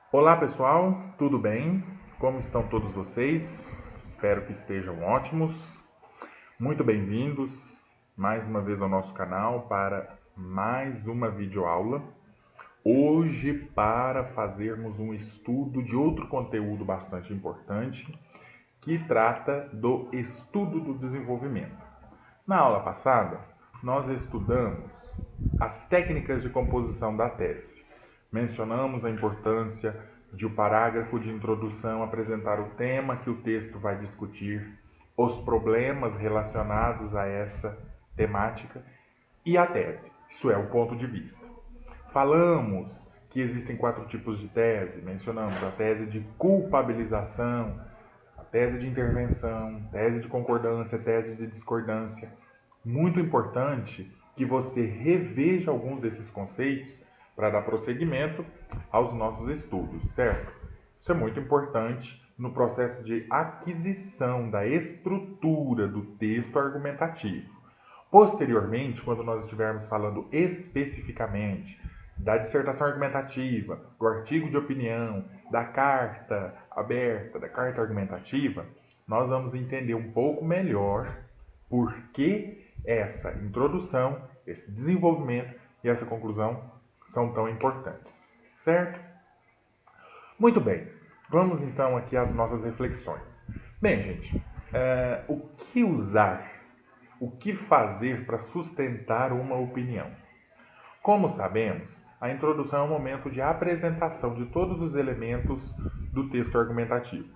Olá pessoal, tudo bem? Como estão todos vocês? Espero que estejam ótimos. Muito bem-vindos mais uma vez ao nosso canal para mais uma videoaula. Hoje, para fazermos um estudo de outro conteúdo bastante importante, que trata do estudo do desenvolvimento. Na aula passada, nós estudamos as técnicas de composição da tese. Mencionamos a importância de o parágrafo de introdução apresentar o tema que o texto vai discutir, os problemas relacionados a essa temática e a tese, isso é, o ponto de vista. Falamos que existem 4 tipos de tese, mencionamos a tese de culpabilização, a tese de intervenção, tese de concordância, tese de discordância. Muito importante que você reveja alguns desses conceitos para dar prosseguimento aos nossos estudos, certo? Isso é muito importante no processo de aquisição da estrutura do texto argumentativo. Posteriormente, quando nós estivermos falando especificamente da dissertação argumentativa, do artigo de opinião, da carta aberta, da carta argumentativa, nós vamos entender um pouco melhor por que essa introdução, esse desenvolvimento e essa conclusão são tão importantes, certo? Muito bem, vamos então aqui às nossas reflexões. Bem, gente, o que usar, o que fazer para sustentar uma opinião? Como sabemos, a introdução é um momento de apresentação de todos os elementos do texto argumentativo.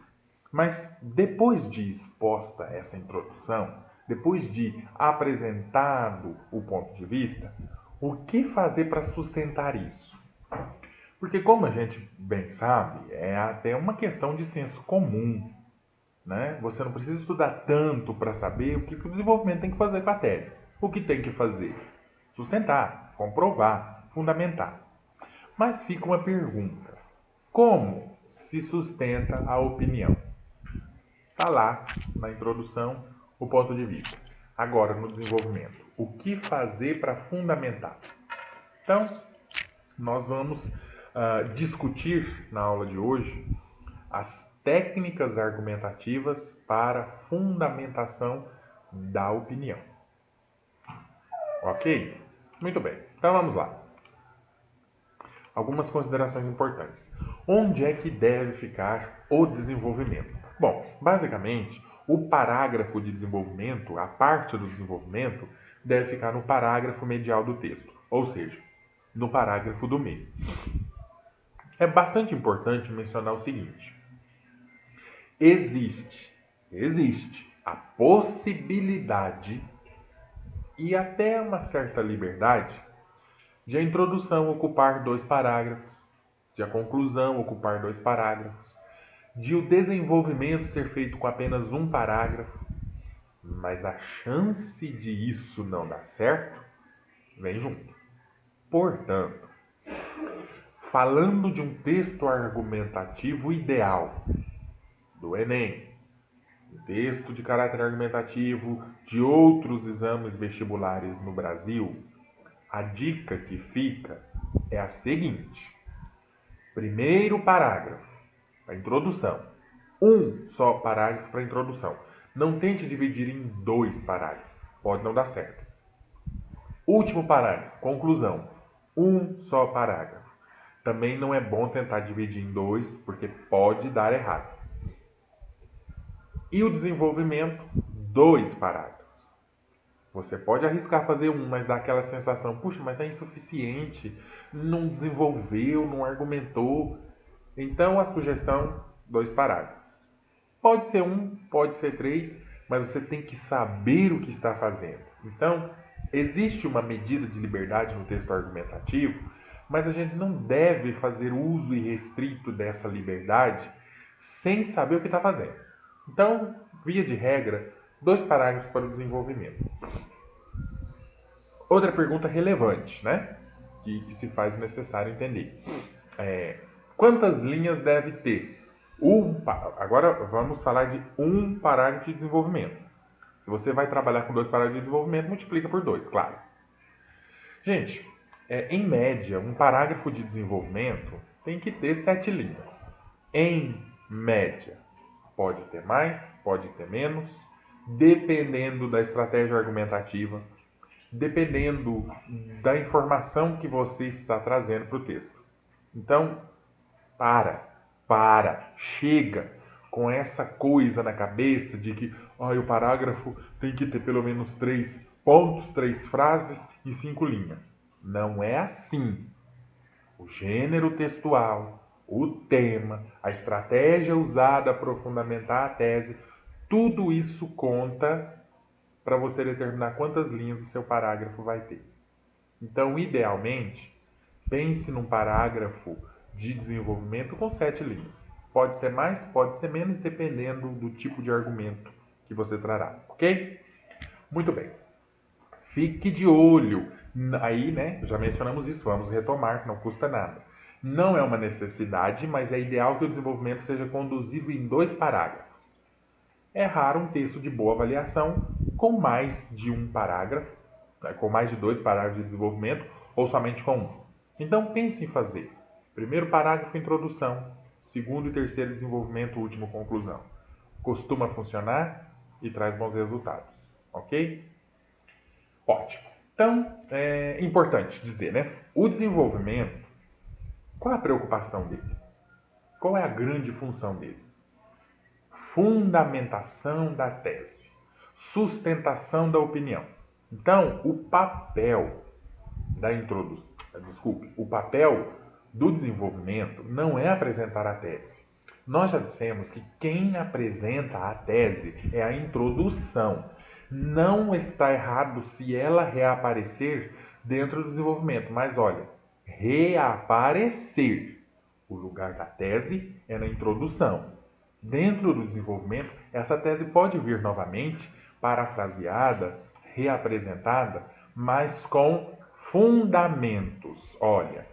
Mas depois de exposta essa introdução, depois de apresentado o ponto de vista, o que fazer para sustentar isso? Porque, como a gente bem sabe, é até uma questão de senso comum, né? Você não precisa estudar tanto para saber o que o desenvolvimento tem que fazer com a tese. O que tem que fazer? Sustentar, comprovar, fundamentar. Mas fica uma pergunta: como se sustenta a opinião? Está lá na introdução o ponto de vista. Agora, no desenvolvimento, o que fazer para fundamentar? Então, nós vamos discutir na aula de hoje as técnicas argumentativas para fundamentação da opinião. Ok? Muito bem. Então vamos lá. Algumas considerações importantes. Onde é que deve ficar o desenvolvimento? Bom, basicamente, o parágrafo de desenvolvimento, a parte do desenvolvimento, deve ficar no parágrafo medial do texto, ou seja, no parágrafo do meio. É bastante importante mencionar o seguinte: existe a possibilidade e até uma certa liberdade de a introdução ocupar 2 parágrafos, de a conclusão ocupar 2 parágrafos, de o desenvolvimento ser feito com apenas um parágrafo, mas a chance de isso não dar certo vem junto. Portanto, falando de um texto argumentativo ideal do Enem, um texto de caráter argumentativo de outros exames vestibulares no Brasil, a dica que fica é a seguinte: primeiro parágrafo, a introdução. Um só parágrafo para a introdução. Não tente dividir em 2 parágrafos. Pode não dar certo. Último parágrafo, conclusão. Um só parágrafo. Também não é bom tentar dividir em 2, porque pode dar errado. E o desenvolvimento, 2 parágrafos. Você pode arriscar fazer um, mas dá aquela sensação, puxa, mas está insuficiente, não desenvolveu, não argumentou. Então a sugestão, 2 parágrafos. Pode ser 1, pode ser 3, mas você tem que saber o que está fazendo. Então, existe uma medida de liberdade no texto argumentativo, mas a gente não deve fazer uso irrestrito dessa liberdade sem saber o que está fazendo. Então, via de regra, 2 parágrafos para o desenvolvimento. Outra pergunta relevante, né? Que se faz necessário entender. Quantas linhas deve ter? Agora vamos falar de um parágrafo de desenvolvimento. Se você vai trabalhar com 2 parágrafos de desenvolvimento, multiplica por 2, claro. Gente, em média, um parágrafo de desenvolvimento tem que ter 7 linhas. Em média. Pode ter mais, pode ter menos, dependendo da estratégia argumentativa, dependendo da informação que você está trazendo para o texto. Então, chega com essa coisa na cabeça de que o parágrafo tem que ter pelo menos 3 pontos, 3 frases e 5 linhas. Não é assim. O gênero textual, o tema, a estratégia usada para fundamentar a tese, tudo isso conta para você determinar quantas linhas o seu parágrafo vai ter. Então, idealmente, pense num parágrafo de desenvolvimento com 7 linhas. Pode ser mais, pode ser menos, dependendo do tipo de argumento que você trará, ok? Muito bem. Fique de olho. Aí, já mencionamos isso, vamos retomar, que não custa nada. Não é uma necessidade, mas é ideal que o desenvolvimento seja conduzido em 2 parágrafos. É raro um texto de boa avaliação com mais de um parágrafo, com mais de 2 parágrafos de desenvolvimento, ou somente com um. Então, pense em fazer. Primeiro parágrafo, introdução. Segundo e terceiro, desenvolvimento, último, conclusão. Costuma funcionar e traz bons resultados, ok? Ótimo. Então, é importante dizer, o desenvolvimento, qual é a preocupação dele? Qual é a grande função dele? Fundamentação da tese, sustentação da opinião. Então, o papel o papel do desenvolvimento não é apresentar a tese. Nós já dissemos que quem apresenta a tese é a introdução. Não está errado se ela reaparecer dentro do desenvolvimento, mas olha, reaparecer. O lugar da tese é na introdução. Dentro do desenvolvimento, essa tese pode vir novamente, parafraseada, reapresentada, mas com fundamentos. Olha,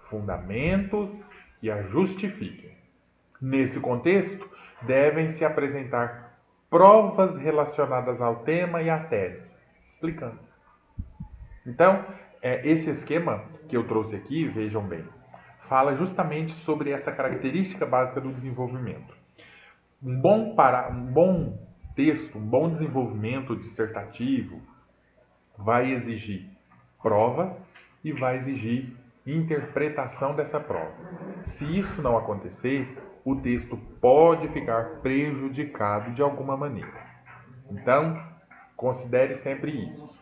fundamentos que a justifiquem. Nesse contexto, devem se apresentar provas relacionadas ao tema e à tese, explicando. Então, esse esquema que eu trouxe aqui, vejam bem, fala justamente sobre essa característica básica do desenvolvimento. Um bom texto, um bom desenvolvimento dissertativo vai exigir prova e vai exigir interpretação dessa prova. Se isso não acontecer, o texto pode ficar prejudicado de alguma maneira. Então, considere sempre isso.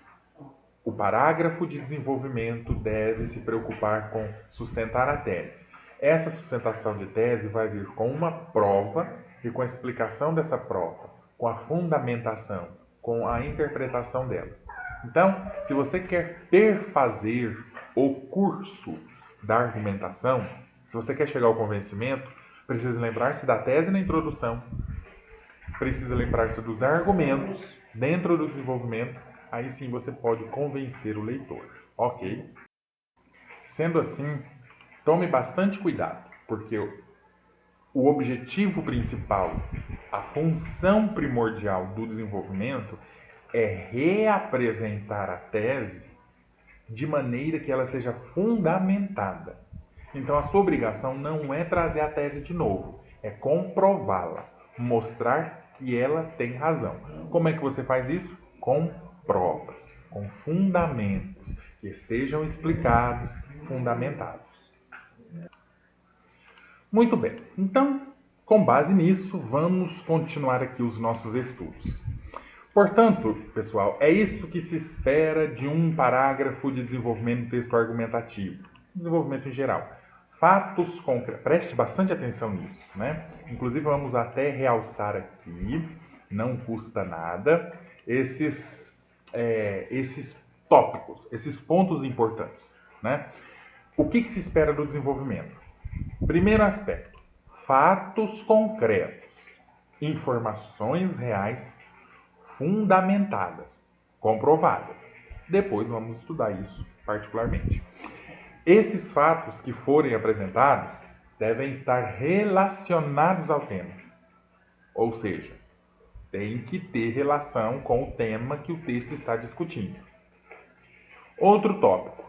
O parágrafo de desenvolvimento deve se preocupar com sustentar a tese. Essa sustentação de tese vai vir com uma prova e com a explicação dessa prova, com a fundamentação, com a interpretação dela. Então, se você quer perfazer o curso da argumentação, se você quer chegar ao convencimento, precisa lembrar-se da tese na introdução, precisa lembrar-se dos argumentos dentro do desenvolvimento, aí sim você pode convencer o leitor, ok? Sendo assim, tome bastante cuidado, porque o objetivo principal, a função primordial do desenvolvimento é reapresentar a tese de maneira que ela seja fundamentada. Então, a sua obrigação não é trazer a tese de novo, é comprová-la, mostrar que ela tem razão. Como é que você faz isso? Com provas, com fundamentos que estejam explicados, fundamentados. Muito bem, então, com base nisso, vamos continuar aqui os nossos estudos. Portanto, pessoal, é isso que se espera de um parágrafo de desenvolvimento do texto argumentativo, desenvolvimento em geral. Fatos concretos, preste bastante atenção nisso, Inclusive, vamos até realçar aqui, não custa nada, esses tópicos, esses pontos importantes, O que se espera do desenvolvimento? Primeiro aspecto, fatos concretos, informações reais fundamentadas, comprovadas. Depois vamos estudar isso particularmente. Esses fatos que forem apresentados devem estar relacionados ao tema. Ou seja, tem que ter relação com o tema que o texto está discutindo. Outro tópico,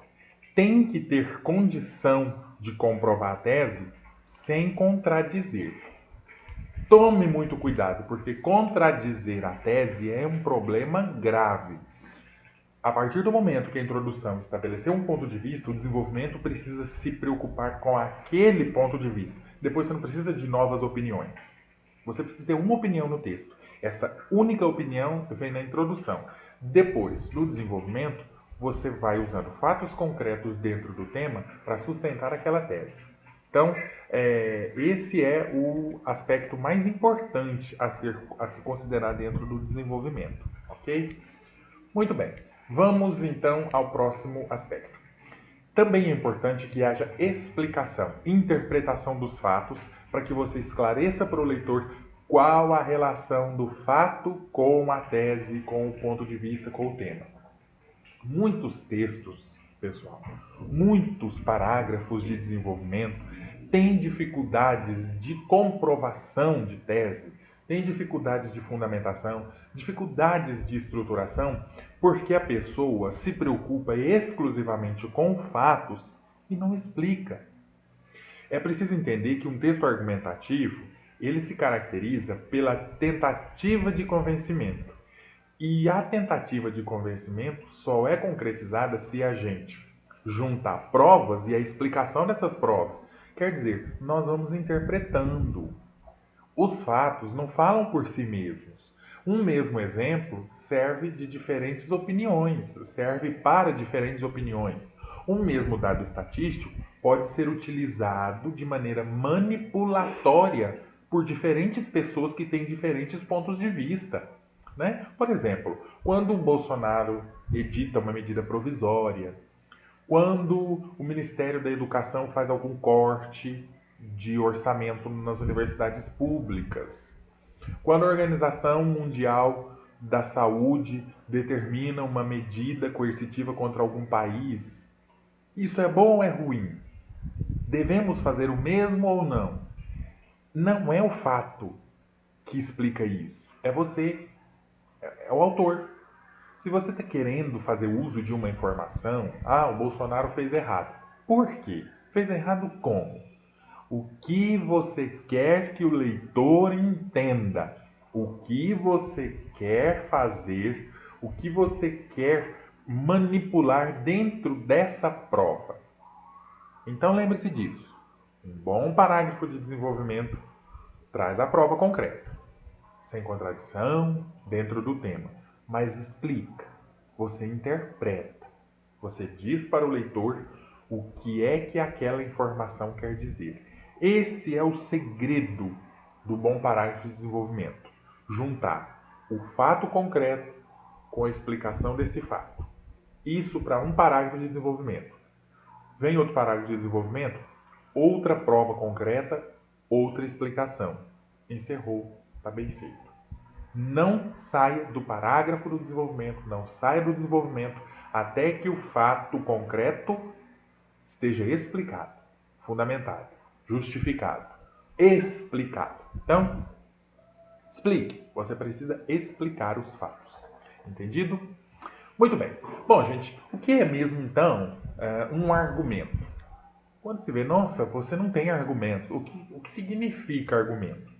tem que ter condição de comprovar a tese sem contradizer. Tome muito cuidado, porque contradizer a tese é um problema grave. A partir do momento que a introdução estabeleceu um ponto de vista, o desenvolvimento precisa se preocupar com aquele ponto de vista. Depois você não precisa de novas opiniões. Você precisa ter uma opinião no texto. Essa única opinião vem na introdução. Depois, no desenvolvimento, você vai usando fatos concretos dentro do tema para sustentar aquela tese. Então, esse é o aspecto mais importante a se considerar dentro do desenvolvimento, ok? Muito bem, vamos então ao próximo aspecto. Também é importante que haja explicação, interpretação dos fatos, para que você esclareça para o leitor qual a relação do fato com a tese, com o ponto de vista, com o tema. Muitos textos, pessoal, muitos parágrafos de desenvolvimento têm dificuldades de comprovação de tese, têm dificuldades de fundamentação, dificuldades de estruturação, porque a pessoa se preocupa exclusivamente com fatos e não explica. É preciso entender que um texto argumentativo, ele se caracteriza pela tentativa de convencimento. E a tentativa de convencimento só é concretizada se a gente juntar provas e a explicação dessas provas. Quer dizer, nós vamos interpretando. Os fatos não falam por si mesmos. Um mesmo exemplo serve de diferentes opiniões, serve para diferentes opiniões. Um mesmo dado estatístico pode ser utilizado de maneira manipulatória por diferentes pessoas que têm diferentes pontos de vista. Né? Por exemplo, quando o Bolsonaro edita uma medida provisória, quando o Ministério da Educação faz algum corte de orçamento nas universidades públicas, quando a Organização Mundial da Saúde determina uma medida coercitiva contra algum país, isso é bom ou é ruim? Devemos fazer o mesmo ou não? Não é o fato que explica isso, é você, é o autor. Se você está querendo fazer uso de uma informação, o Bolsonaro fez errado. Por quê? Fez errado como? O que você quer que o leitor entenda? O que você quer fazer? O que você quer manipular dentro dessa prova? Então lembre-se disso. Um bom parágrafo de desenvolvimento traz a prova concreta, sem contradição, dentro do tema, mas explica, você interpreta, você diz para o leitor o que é que aquela informação quer dizer. Esse é o segredo do bom parágrafo de desenvolvimento. Juntar o fato concreto com a explicação desse fato. Isso para um parágrafo de desenvolvimento. Vem outro parágrafo de desenvolvimento, outra prova concreta, outra explicação. Encerrou, está bem feito. Não saia do parágrafo do desenvolvimento, não saia do desenvolvimento até que o fato concreto esteja explicado, fundamentado, justificado, explicado. Então, explique. Você precisa explicar os fatos. Entendido? Muito bem. Bom, gente, o que é mesmo, então, um argumento? Quando se vê, nossa, você não tem argumentos. O que significa argumento?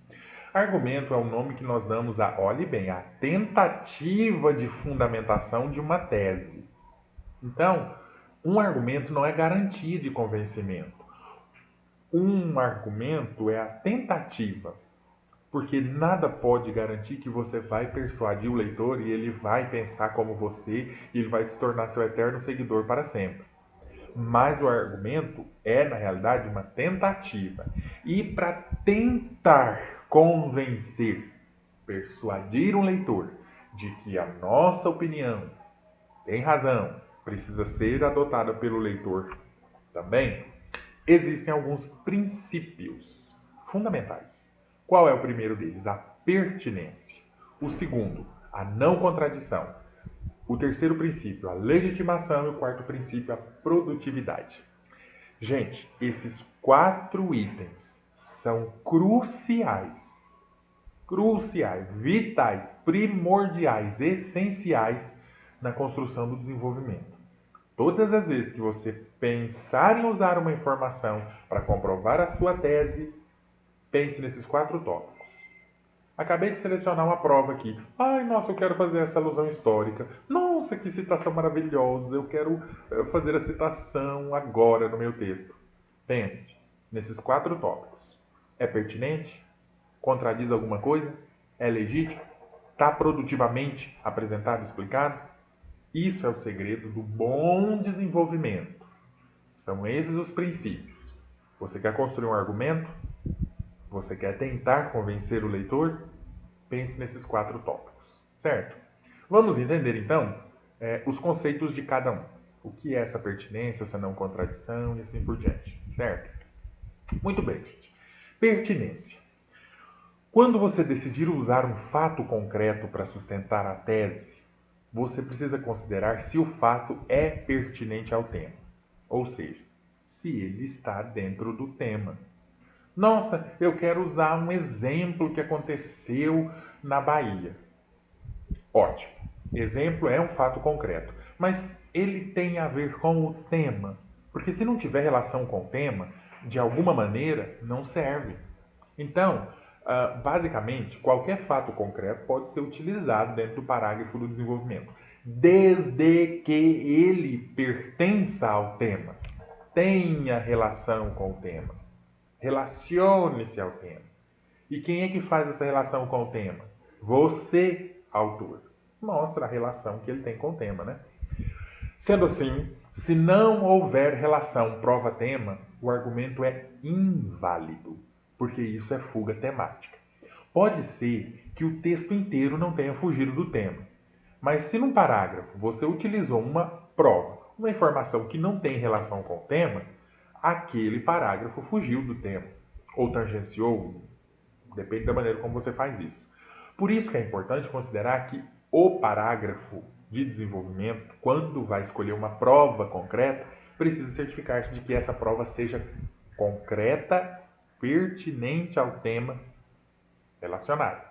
Argumento é o nome que nós damos olhe bem, a tentativa de fundamentação de uma tese. Então, um argumento não é garantia de convencimento. Um argumento é a tentativa, porque nada pode garantir que você vai persuadir o leitor e ele vai pensar como você e ele vai se tornar seu eterno seguidor para sempre. Mas o argumento é, na realidade, uma tentativa. E para tentar convencer, persuadir um leitor de que a nossa opinião tem razão, precisa ser adotada pelo leitor também, existem alguns princípios fundamentais. Qual é o primeiro deles? A pertinência. O segundo, a não contradição. O terceiro princípio, a legitimação. E o quarto princípio, a produtividade. Gente, esses 4 itens são cruciais, vitais, primordiais, essenciais na construção do desenvolvimento. Todas as vezes que você pensar em usar uma informação para comprovar a sua tese, pense nesses 4 tópicos. Acabei de selecionar uma prova aqui. Ai, nossa, eu quero fazer essa alusão histórica. Nossa, que citação maravilhosa. Eu quero fazer a citação agora no meu texto. Pense nesses 4 tópicos. É pertinente? Contradiz alguma coisa? É legítimo? Está produtivamente apresentado e explicado? Isso é o segredo do bom desenvolvimento. São esses os princípios. Você quer construir um argumento? Você quer tentar convencer o leitor? Pense nesses 4 tópicos, certo? Vamos entender, então, os conceitos de cada um. O que é essa pertinência, essa não contradição e assim por diante, certo? Muito bem, gente. Pertinência. Quando você decidir usar um fato concreto para sustentar a tese, você precisa considerar se o fato é pertinente ao tema, ou seja, se ele está dentro do tema. Nossa, eu quero usar um exemplo que aconteceu na Bahia. Ótimo. Exemplo é um fato concreto, mas ele tem a ver com o tema. Porque se não tiver relação com o tema, de alguma maneira, não serve. Então, basicamente, qualquer fato concreto pode ser utilizado dentro do parágrafo do desenvolvimento, desde que ele pertença ao tema, tenha relação com o tema, relacione-se ao tema. E quem é que faz essa relação com o tema? Você, autor. Mostra a relação que ele tem com o tema, né? Sendo assim, se não houver relação prova-tema, o argumento é inválido, porque isso é fuga temática. Pode ser que o texto inteiro não tenha fugido do tema, mas se num parágrafo você utilizou uma prova, uma informação que não tem relação com o tema, aquele parágrafo fugiu do tema, ou tangenciou, depende da maneira como você faz isso. Por isso que é importante considerar que o parágrafo de desenvolvimento, quando vai escolher uma prova concreta, precisa certificar-se de que essa prova seja concreta, pertinente ao tema relacionado.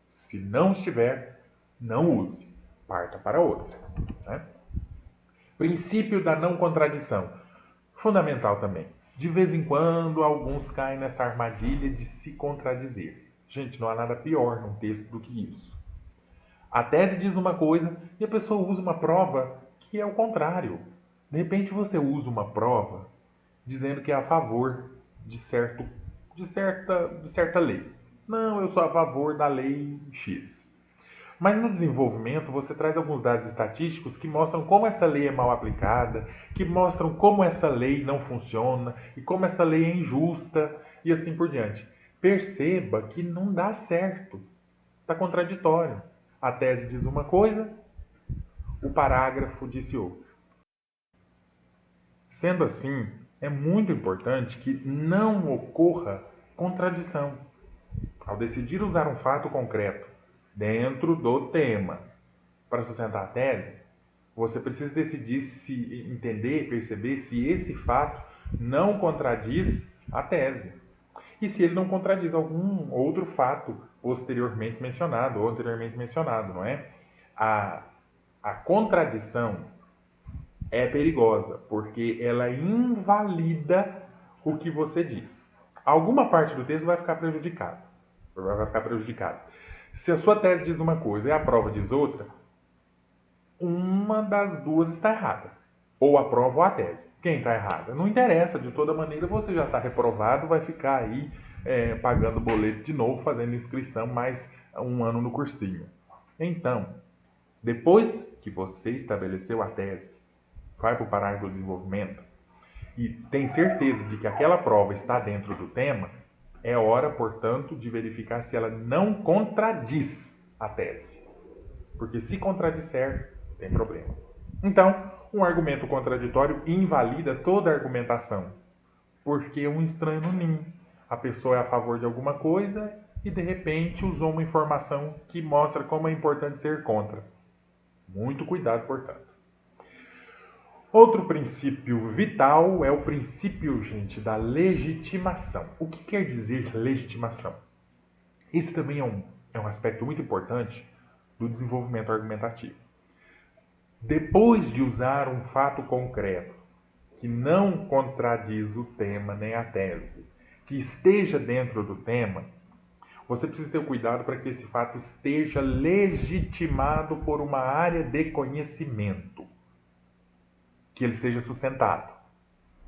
Se não estiver, não use. Parta para outra. Né? Princípio da não contradição. Fundamental também. De vez em quando, alguns caem nessa armadilha de se contradizer. Gente, não há nada pior num texto do que isso. A tese diz uma coisa e a pessoa usa uma prova que é o contrário. De repente você usa uma prova dizendo que é a favor de certa lei. Não, eu sou a favor da lei X. Mas no desenvolvimento você traz alguns dados estatísticos que mostram como essa lei é mal aplicada, que mostram como essa lei não funciona e como essa lei é injusta e assim por diante. Perceba que não dá certo. Está contraditório. A tese diz uma coisa, o parágrafo disse outra. Sendo assim, é muito importante que não ocorra contradição. Ao decidir usar um fato concreto dentro do tema para sustentar a tese, você precisa decidir se entender, perceber se esse fato não contradiz a tese. E se ele não contradiz algum outro fato posteriormente mencionado ou anteriormente mencionado, não é? A contradição é perigosa, porque ela invalida o que você diz. Alguma parte do texto vai ficar prejudicada. Se a sua tese diz uma coisa e a prova diz outra, uma das duas está errada. Ou a prova ou a tese. Quem está errada? Não interessa, de toda maneira você já está reprovado, vai ficar aí pagando boleto de novo, fazendo inscrição mais um ano no cursinho. Então, depois que você estabeleceu a tese, vai para o parágrafo do desenvolvimento e tem certeza de que aquela prova está dentro do tema, é hora, portanto, de verificar se ela não contradiz a tese. Porque se contradisser, tem problema. Então, um argumento contraditório invalida toda a argumentação, porque é um estranho no ninho. A pessoa é a favor de alguma coisa e, de repente, usou uma informação que mostra como é importante ser contra. Muito cuidado, portanto. Outro princípio vital é o princípio, gente, da legitimação. O que quer dizer legitimação? Esse também é um aspecto muito importante do desenvolvimento argumentativo. Depois de usar um fato concreto que não contradiz o tema nem a tese, que esteja dentro do tema, você precisa ter cuidado para que esse fato esteja legitimado por uma área de conhecimento, que ele seja sustentado,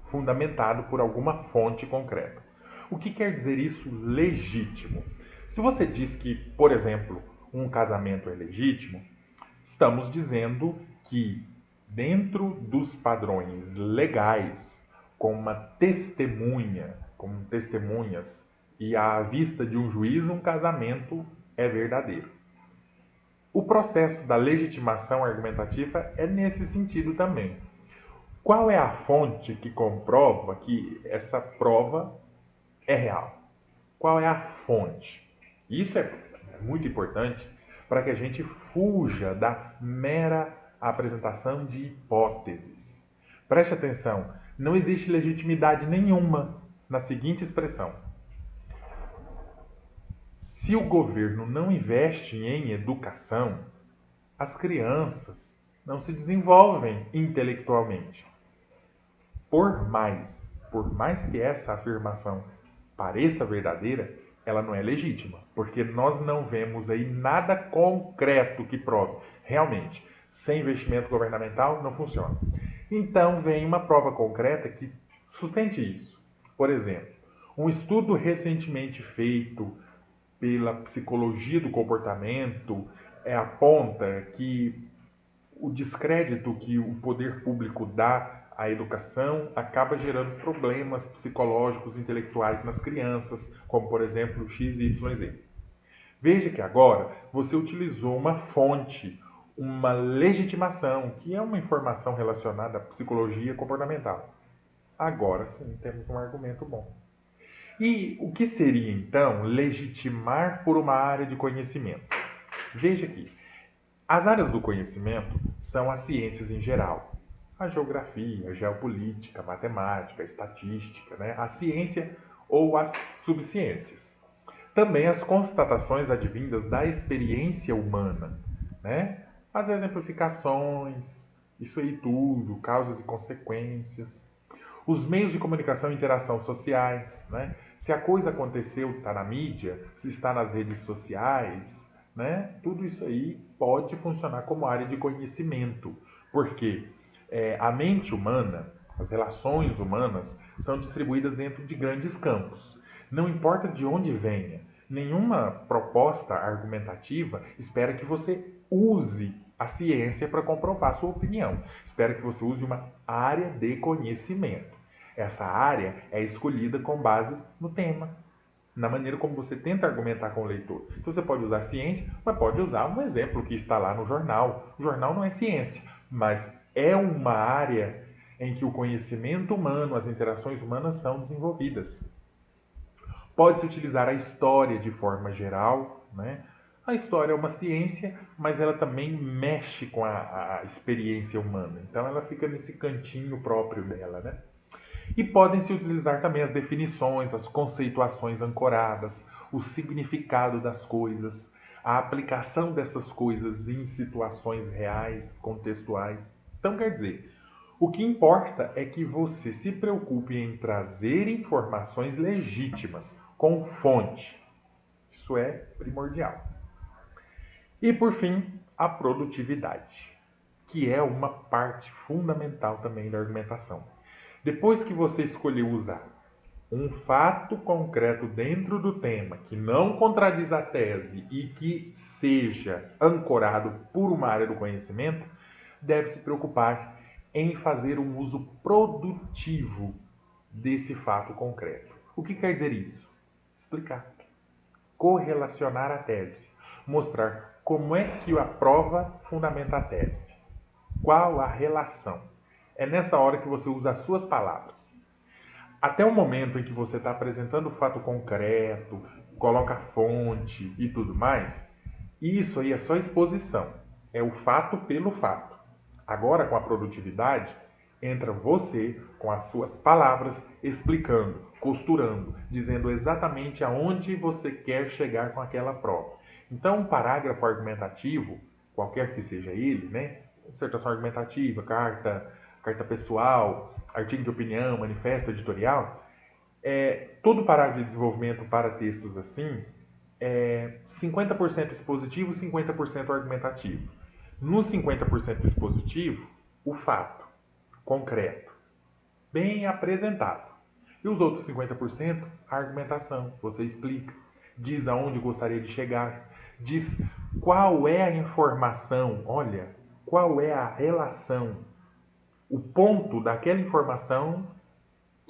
fundamentado por alguma fonte concreta. O que quer dizer isso legítimo? Se você diz que, por exemplo, um casamento é legítimo, estamos dizendo que dentro dos padrões legais, com uma testemunha, com testemunhas e à vista de um juiz, um casamento é verdadeiro. O processo da legitimação argumentativa é nesse sentido também. Qual é a fonte que comprova que essa prova é real? Qual é a fonte? Isso é muito importante para que a gente fuja da mera apresentação de hipóteses. Preste atenção, não existe legitimidade nenhuma na seguinte expressão: se o governo não investe em educação, as crianças não se desenvolvem intelectualmente. Por mais que essa afirmação pareça verdadeira, ela não é legítima, porque nós não vemos aí nada concreto que prove. Realmente, sem investimento governamental não funciona. Então vem uma prova concreta que sustente isso. Por exemplo, um estudo recentemente feito pela psicologia do comportamento aponta que o descrédito que o poder público dá à educação acaba gerando problemas psicológicos e intelectuais nas crianças, como por exemplo XYZ. Veja que agora você utilizou uma fonte, uma legitimação, que é uma informação relacionada à psicologia comportamental. Agora sim temos um argumento bom. E o que seria então legitimar por uma área de conhecimento? Veja aqui, as áreas do conhecimento são as ciências em geral. A geografia, a geopolítica, a matemática, a estatística, né? A ciência ou as subciências. Também as constatações advindas da experiência humana, né? As exemplificações, isso aí tudo, causas e consequências. Os meios de comunicação e interação sociais, né? Se a coisa aconteceu, está na mídia, se está nas redes sociais, né? Tudo isso aí pode funcionar como área de conhecimento, porque a mente humana, as relações humanas, são distribuídas dentro de grandes campos. Não importa de onde venha, nenhuma proposta argumentativa espera que você use a ciência para comprovar sua opinião. Espera que você use uma área de conhecimento. Essa área é escolhida com base no tema, na maneira como você tenta argumentar com o leitor. Então você pode usar ciência, mas pode usar um exemplo que está lá no jornal. O jornal não é ciência, mas é uma área em que o conhecimento humano, as interações humanas são desenvolvidas. Pode-se utilizar a história de forma geral, né? A história é uma ciência, mas ela também mexe com a experiência humana. Então ela fica nesse cantinho próprio dela, né? E podem-se utilizar também as definições, as conceituações ancoradas, o significado das coisas, a aplicação dessas coisas em situações reais, contextuais. Então, quer dizer, o que importa é que você se preocupe em trazer informações legítimas, com fonte. Isso é primordial. E, por fim, a produtividade, que é uma parte fundamental também da argumentação. Depois que você escolheu usar um fato concreto dentro do tema que não contradiz a tese e que seja ancorado por uma área do conhecimento, deve se preocupar em fazer um uso produtivo desse fato concreto. O que quer dizer isso? Explicar. Correlacionar a tese. Mostrar como é que a prova fundamenta a tese. Qual a relação? É nessa hora que você usa as suas palavras. Até o momento em que você está apresentando o fato concreto, coloca a fonte e tudo mais, isso aí é só exposição. É o fato pelo fato. Agora, com a produtividade, entra você com as suas palavras explicando, costurando, dizendo exatamente aonde você quer chegar com aquela prova. Então, um parágrafo argumentativo, qualquer que seja ele, né? Dissertação argumentativa, carta pessoal, artigo de opinião, manifesto editorial, todo parágrafo de desenvolvimento para textos assim é 50% expositivo, 50% argumentativo. No 50% expositivo, o fato concreto, bem apresentado. E os outros 50%, a argumentação. Você explica, diz aonde gostaria de chegar, diz qual é a informação, olha, qual é a relação, o ponto daquela informação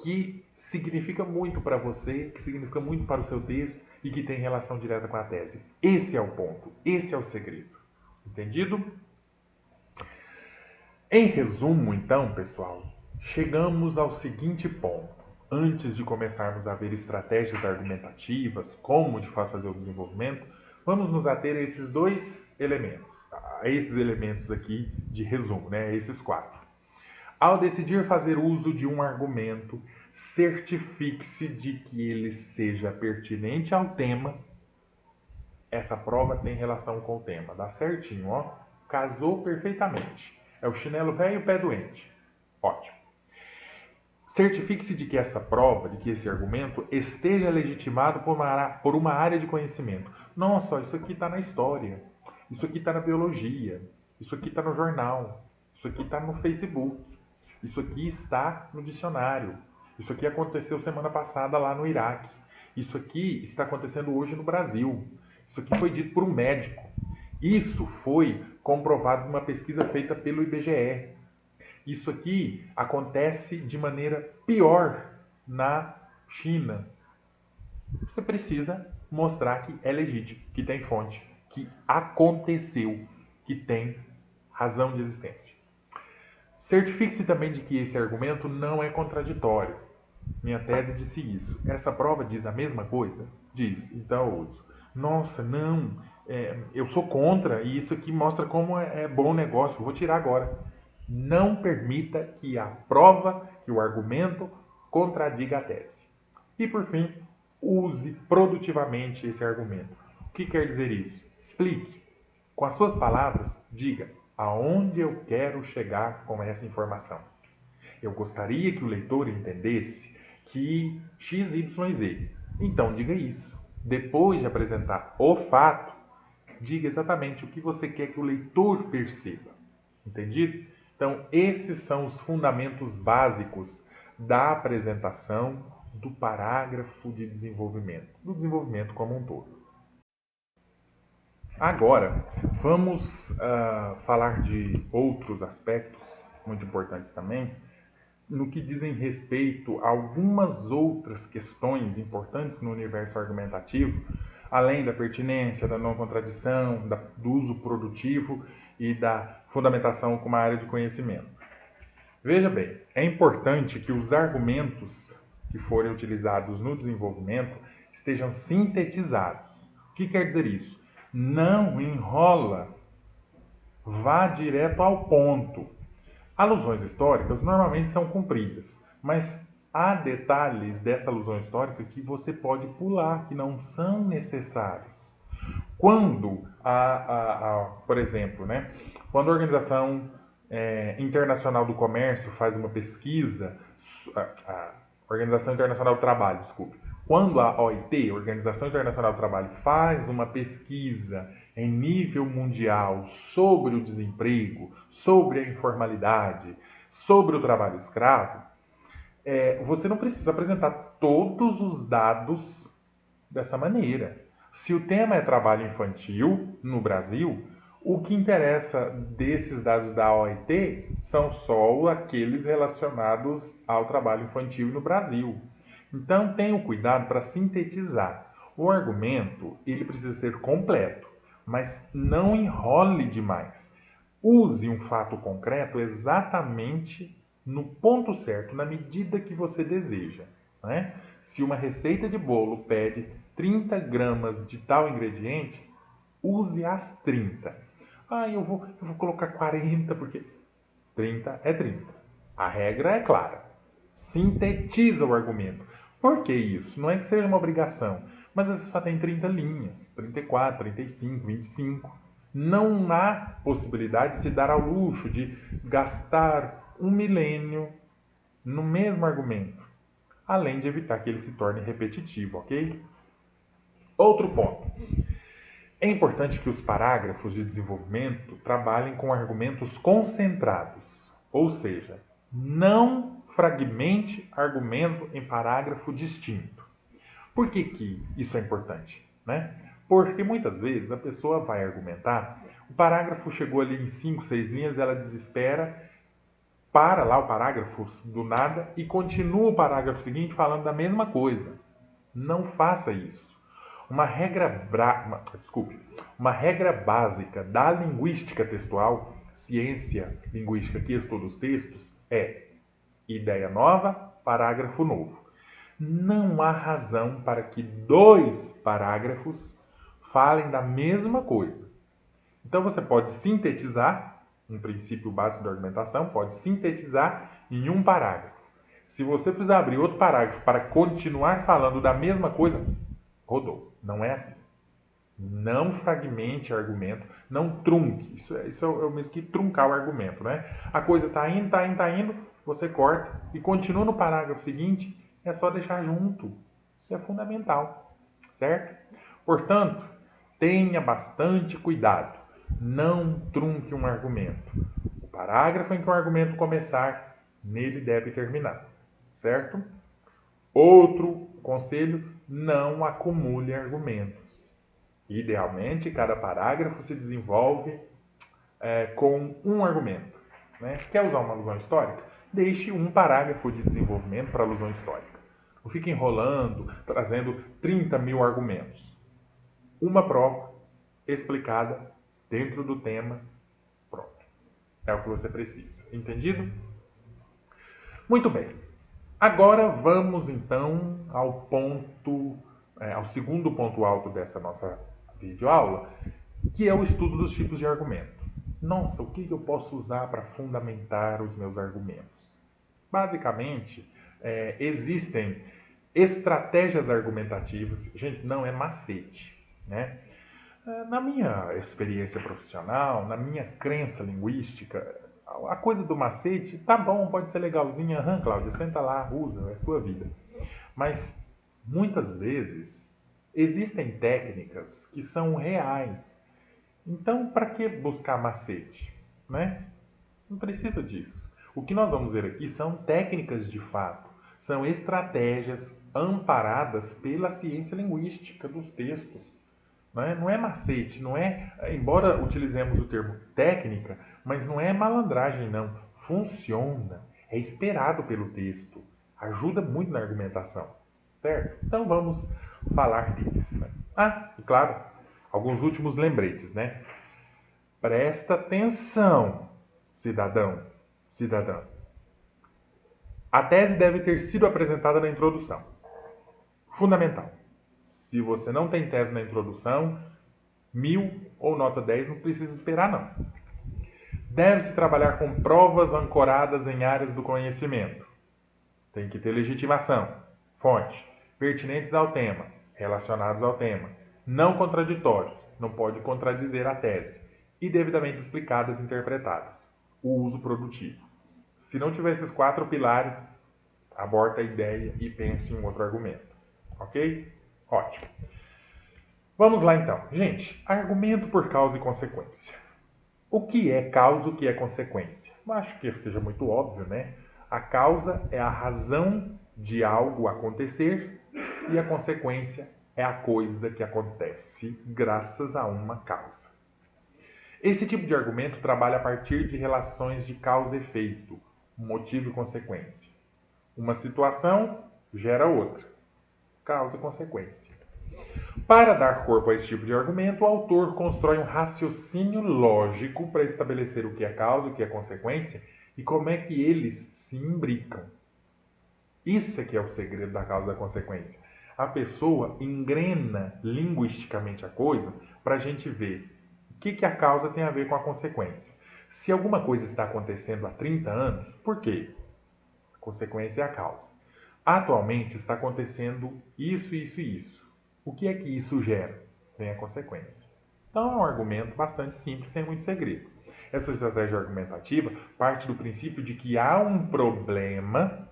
que significa muito para você, que significa muito para o seu texto e que tem relação direta com a tese. Esse é o ponto, esse é o segredo. Entendido? Em resumo, então, pessoal, chegamos ao seguinte ponto. Antes de começarmos a ver estratégias argumentativas, como de fato fazer o desenvolvimento, vamos nos ater a esses dois elementos, a esses elementos aqui de resumo, né? Esses quatro. Ao decidir fazer uso de um argumento, certifique-se de que ele seja pertinente ao tema. Essa prova tem relação com o tema. Dá certinho, ó. Casou perfeitamente. É o chinelo velho e o pé doente. Ótimo. Certifique-se de que essa prova, de que esse argumento esteja legitimado por uma área de conhecimento. Nossa, isso aqui está na história. Isso aqui está na biologia. Isso aqui está no jornal. Isso aqui está no Facebook. Isso aqui está no dicionário. Isso aqui aconteceu semana passada lá no Iraque. Isso aqui está acontecendo hoje no Brasil. Isso aqui foi dito por um médico. Isso foi comprovado numa pesquisa feita pelo IBGE. Isso aqui acontece de maneira pior na China. Você precisa mostrar que é legítimo, que tem fonte, que aconteceu, que tem razão de existência. Certifique-se também de que esse argumento não é contraditório. Minha tese disse isso. Essa prova diz a mesma coisa? Diz, então eu uso. Nossa, não, eu sou contra e isso aqui mostra como é bom negócio, vou tirar agora. Não permita que a prova, que o argumento contradiga a tese. E por fim, use produtivamente esse argumento. O que quer dizer isso? Explique. Com as suas palavras, diga aonde eu quero chegar com essa informação. Eu gostaria que o leitor entendesse que X, Y, Z. Então, diga isso. Depois de apresentar o fato, diga exatamente o que você quer que o leitor perceba. Entendido? Então, esses são os fundamentos básicos da apresentação do parágrafo de desenvolvimento, do desenvolvimento como um todo. Agora, vamos falar de outros aspectos muito importantes também, no que dizem respeito a algumas outras questões importantes no universo argumentativo, além da pertinência, da não contradição, do uso produtivo e da fundamentação como uma área de conhecimento. Veja bem, é importante que os argumentos que forem utilizados no desenvolvimento estejam sintetizados. O que quer dizer isso? Não enrola, vá direto ao ponto. Alusões históricas normalmente são cumpridas, mas há detalhes dessa alusão histórica que você pode pular, que não são necessários. Quando, por exemplo, né, quando a Organização Internacional do Comércio faz uma pesquisa, a Organização Internacional do Trabalho, desculpe, quando a OIT, Organização Internacional do Trabalho, faz uma pesquisa em nível mundial sobre o desemprego, sobre a informalidade, sobre o trabalho escravo, você não precisa apresentar todos os dados dessa maneira. Se o tema é trabalho infantil no Brasil, o que interessa desses dados da OIT são só aqueles relacionados ao trabalho infantil no Brasil. Então, tenha cuidado para sintetizar. O argumento ele precisa ser completo, mas não enrole demais. Use um fato concreto exatamente no ponto certo, na medida que você deseja. Né? Se uma receita de bolo pede 30 gramas de tal ingrediente, use as 30. Eu vou colocar 40 porque 30 é 30. A regra é clara. Sintetiza o argumento. Por que isso? Não é que seja uma obrigação, mas você só tem 30 linhas, 34, 35, 25. Não há possibilidade de se dar ao luxo de gastar um milênio no mesmo argumento, além de evitar que ele se torne repetitivo, ok? Outro ponto. É importante que os parágrafos de desenvolvimento trabalhem com argumentos concentrados, ou seja, não fragmente argumento em parágrafo distinto. Por que isso é importante? Né? Porque muitas vezes a pessoa vai argumentar, o parágrafo chegou ali em 5, 6 linhas, ela desespera, para lá o parágrafo do nada e continua o parágrafo seguinte falando da mesma coisa. Não faça isso. Uma regra básica da linguística textual, ciência linguística que estuda os textos, é ideia nova, parágrafo novo. Não há razão para que dois parágrafos falem da mesma coisa. Então você pode sintetizar, um princípio básico da argumentação, pode sintetizar em um parágrafo. Se você precisar abrir outro parágrafo para continuar falando da mesma coisa, rodou. Não é assim. Não fragmente argumento, não trunque. Isso é o mesmo que truncar o argumento, né? A coisa está indo, você corta e continua no parágrafo seguinte, é só deixar junto. Isso é fundamental, certo? Portanto, tenha bastante cuidado. Não trunque um argumento. O parágrafo em que o argumento começar, nele deve terminar, certo? Outro conselho, não acumule argumentos. Idealmente, cada parágrafo se desenvolve com um argumento. Né? Quer usar uma alusão histórica? Deixe um parágrafo de desenvolvimento para a alusão histórica. Não fique enrolando, trazendo 30 mil argumentos. Uma prova explicada dentro do tema, pronto. É o que você precisa. Entendido? Muito bem. Agora vamos então ao segundo ponto alto dessa nossa videoaula, que é o estudo dos tipos de argumento. Nossa, o que eu posso usar para fundamentar os meus argumentos? Basicamente, existem estratégias argumentativas. Gente, não é macete, né? Na minha experiência profissional, na minha crença linguística, a coisa do macete, tá bom, pode ser legalzinha, Cláudia, senta lá, usa, é sua vida. Mas, muitas vezes, existem técnicas que são reais. Então, para que buscar macete? Né? Não precisa disso. O que nós vamos ver aqui são técnicas de fato, são estratégias amparadas pela ciência linguística dos textos. Não é macete, não é, embora utilizemos o termo técnica, mas não é malandragem não, funciona, é esperado pelo texto, ajuda muito na argumentação, certo? Então vamos falar deles. Né? E claro, alguns últimos lembretes, né? Presta atenção, cidadão, cidadã. A tese deve ter sido apresentada na introdução. Fundamental. Se você não tem tese na introdução, 1000 ou nota 10 não precisa esperar não. Deve-se trabalhar com provas ancoradas em áreas do conhecimento. Tem que ter legitimação, fonte, pertinentes ao tema, relacionados ao tema, não contraditórios, não pode contradizer a tese, e devidamente explicadas e interpretadas. O uso produtivo. Se não tiver esses 4 pilares, aborta a ideia e pense em um outro argumento. Ok? Ótimo. Vamos lá então. Gente, argumento por causa e consequência. O que é causa e o que é consequência? Eu acho que seja muito óbvio, né? A causa é a razão de algo acontecer e a consequência é a coisa que acontece graças a uma causa. Esse tipo de argumento trabalha a partir de relações de causa e efeito, motivo e consequência. Uma situação gera outra. Causa e consequência. Para dar corpo a esse tipo de argumento, o autor constrói um raciocínio lógico para estabelecer o que é causa e o que é consequência e como é que eles se imbricam. Isso é que é o segredo da causa e da consequência. A pessoa engrena linguisticamente a coisa para a gente ver o que a causa tem a ver com a consequência. Se alguma coisa está acontecendo há 30 anos, por quê? A consequência é a causa. Atualmente está acontecendo isso, isso e isso. O que é que isso gera? Vem a consequência. Então é um argumento bastante simples, sem muito segredo. Essa estratégia argumentativa parte do princípio de que há um problema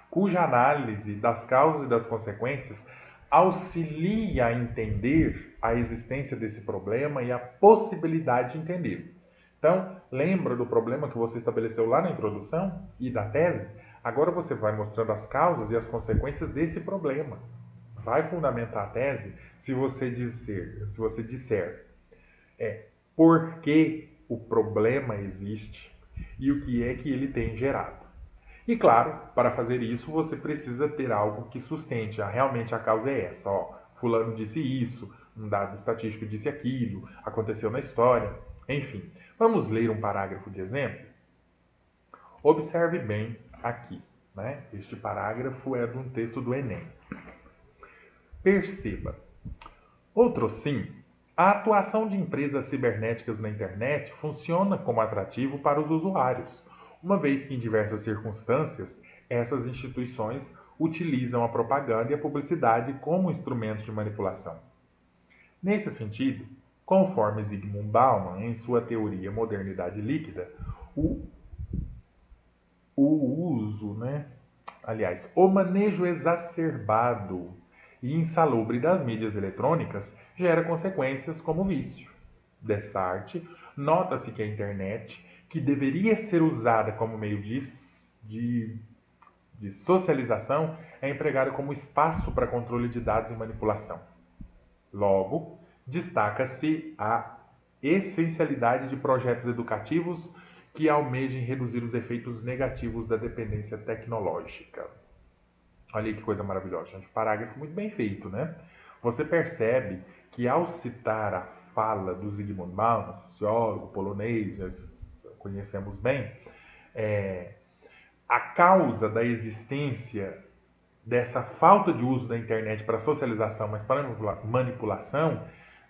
cuja análise das causas e das consequências auxilia a entender a existência desse problema e a possibilidade de entendê-lo. Então, lembra do problema que você estabeleceu lá na introdução e da tese? Agora você vai mostrando as causas e as consequências desse problema. Vai fundamentar a tese se você disser por que o problema existe e o que é que ele tem gerado. E claro, para fazer isso você precisa ter algo que sustente. Realmente a causa é essa. Fulano disse isso, um dado estatístico disse aquilo, aconteceu na história. Enfim, vamos ler um parágrafo de exemplo? Observe bem aqui. Né? Este parágrafo é de um texto do Enem. Perceba. Outrosim, a atuação de empresas cibernéticas na internet funciona como atrativo para os usuários, uma vez que em diversas circunstâncias essas instituições utilizam a propaganda e a publicidade como instrumentos de manipulação. Nesse sentido, conforme Zygmunt Bauman em sua teoria Modernidade Líquida, o manejo exacerbado e insalubre das mídias eletrônicas gera consequências como vício. Dessarte, nota-se que a internet, que deveria ser usada como meio de socialização, é empregada como espaço para controle de dados e manipulação. Logo, destaca-se a essencialidade de projetos educativos que almejem reduzir os efeitos negativos da dependência tecnológica. Olha aí que coisa maravilhosa, gente. Parágrafo muito bem feito, né? Você percebe que ao citar a fala do Zygmunt Bauman, sociólogo polonês, nós conhecemos bem, a causa da existência dessa falta de uso da internet para socialização, mas para manipulação,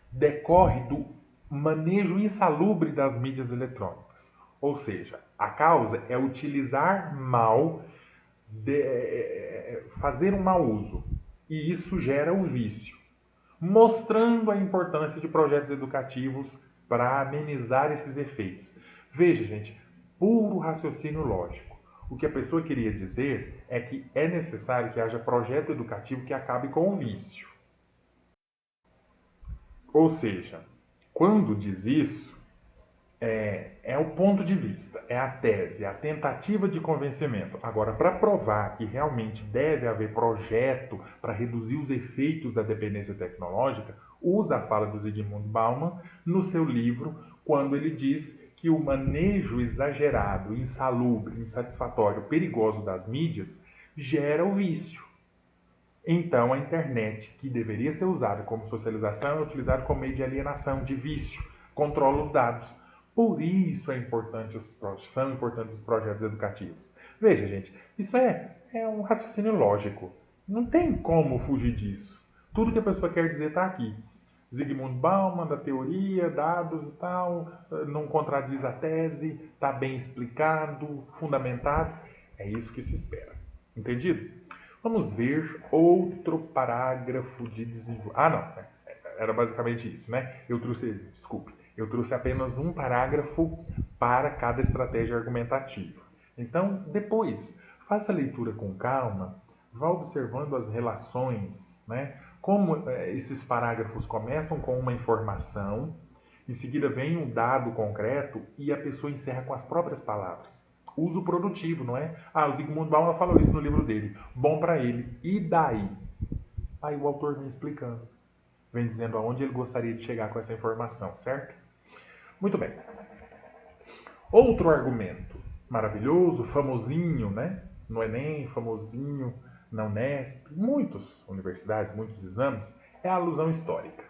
decorre do manejo insalubre das mídias eletrônicas. Ou seja, a causa é utilizar mal, fazer um mau uso. E isso gera o vício, mostrando a importância de projetos educativos para amenizar esses efeitos. Veja, gente, puro raciocínio lógico. O que a pessoa queria dizer é que é necessário que haja projeto educativo que acabe com o vício. Ou seja, quando diz isso, é o ponto de vista, é a tese, é a tentativa de convencimento. Agora, para provar que realmente deve haver projeto para reduzir os efeitos da dependência tecnológica, usa a fala do Zygmunt Bauman no seu livro, quando ele diz que o manejo exagerado, insalubre, insatisfatório, perigoso das mídias gera o vício. Então, a internet, que deveria ser usada como socialização, é utilizada como meio de alienação, de vício, controla os dados. Por isso são importantes os projetos educativos. Veja, gente, isso é um raciocínio lógico. Não tem como fugir disso. Tudo que a pessoa quer dizer está aqui. Zygmunt Bauman, da teoria, dados e tal, não contradiz a tese, está bem explicado, fundamentado. É isso que se espera. Entendido? Vamos ver outro parágrafo de desenvolvimento. Era basicamente isso, né? Eu trouxe apenas um parágrafo para cada estratégia argumentativa. Então, depois, faça a leitura com calma, vá observando as relações, né? Como esses parágrafos começam com uma informação, em seguida vem um dado concreto e a pessoa encerra com as próprias palavras. Uso produtivo, não é? O Zygmunt Bauman falou isso no livro dele. Bom para ele. E daí? Aí o autor vem explicando. Vem dizendo aonde ele gostaria de chegar com essa informação, certo? Muito bem. Outro argumento maravilhoso, famosinho, né? No Enem, famosinho na Unesp, muitas universidades, muitos exames, é a alusão histórica.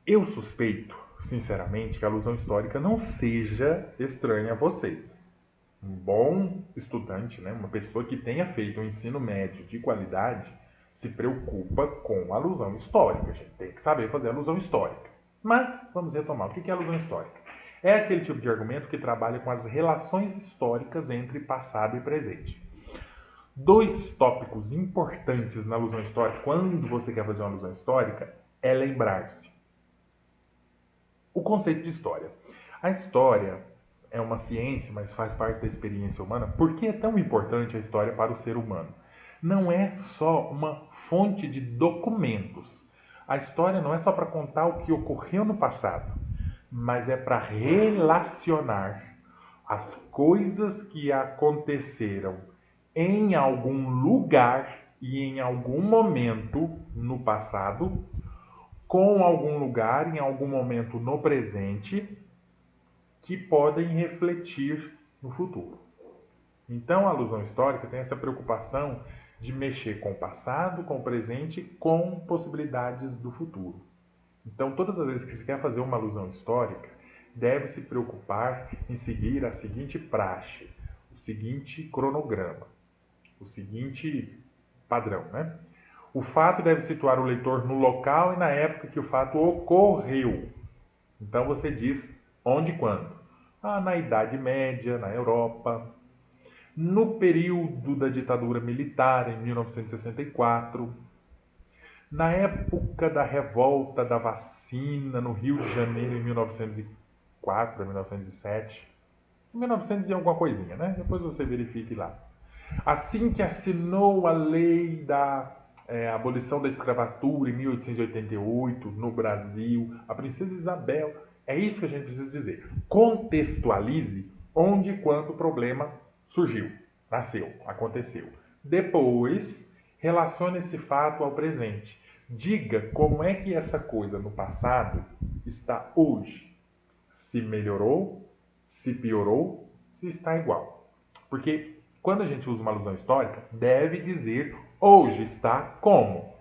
Eu suspeito, sinceramente, que a alusão histórica não seja estranha a vocês. Um bom estudante, né? Uma pessoa que tenha feito um ensino médio de qualidade, se preocupa com a alusão histórica. A gente tem que saber fazer alusão histórica. Mas, vamos retomar. O que é alusão histórica? É aquele tipo de argumento que trabalha com as relações históricas entre passado e presente. Dois tópicos importantes na alusão histórica, quando você quer fazer uma alusão histórica, é lembrar-se. O conceito de história. A história é uma ciência, mas faz parte da experiência humana. Por que é tão importante a história para o ser humano? não é só uma fonte de documentos. A história não é só para contar o que ocorreu no passado, mas é para relacionar as coisas que aconteceram em algum lugar e em algum momento no passado, com algum lugar em algum momento no presente, que podem refletir no futuro. Então, a alusão histórica tem essa preocupação de mexer com o passado, com o presente, com possibilidades do futuro. Então, todas as vezes que se quer fazer uma alusão histórica, deve se preocupar em seguir a seguinte praxe, o seguinte cronograma, o seguinte padrão, né? O fato deve situar o leitor no local e na época que o fato ocorreu. Então você diz onde e quando. Na Idade Média, na Europa, no período da ditadura militar, em 1964, na época da revolta da vacina no Rio de Janeiro, em 1904, 1907, 1900 e alguma coisinha, né? Depois você verifique lá. Assim que assinou a lei da abolição da escravatura em 1888 no Brasil, a princesa Isabel. É isso que a gente precisa dizer. Contextualize onde e quando o problema surgiu, nasceu, aconteceu. Depois, relacione esse fato ao presente. Diga como é que essa coisa no passado está hoje. Se melhorou, se piorou, se está igual. Porque quando a gente usa uma alusão histórica, deve dizer hoje está como.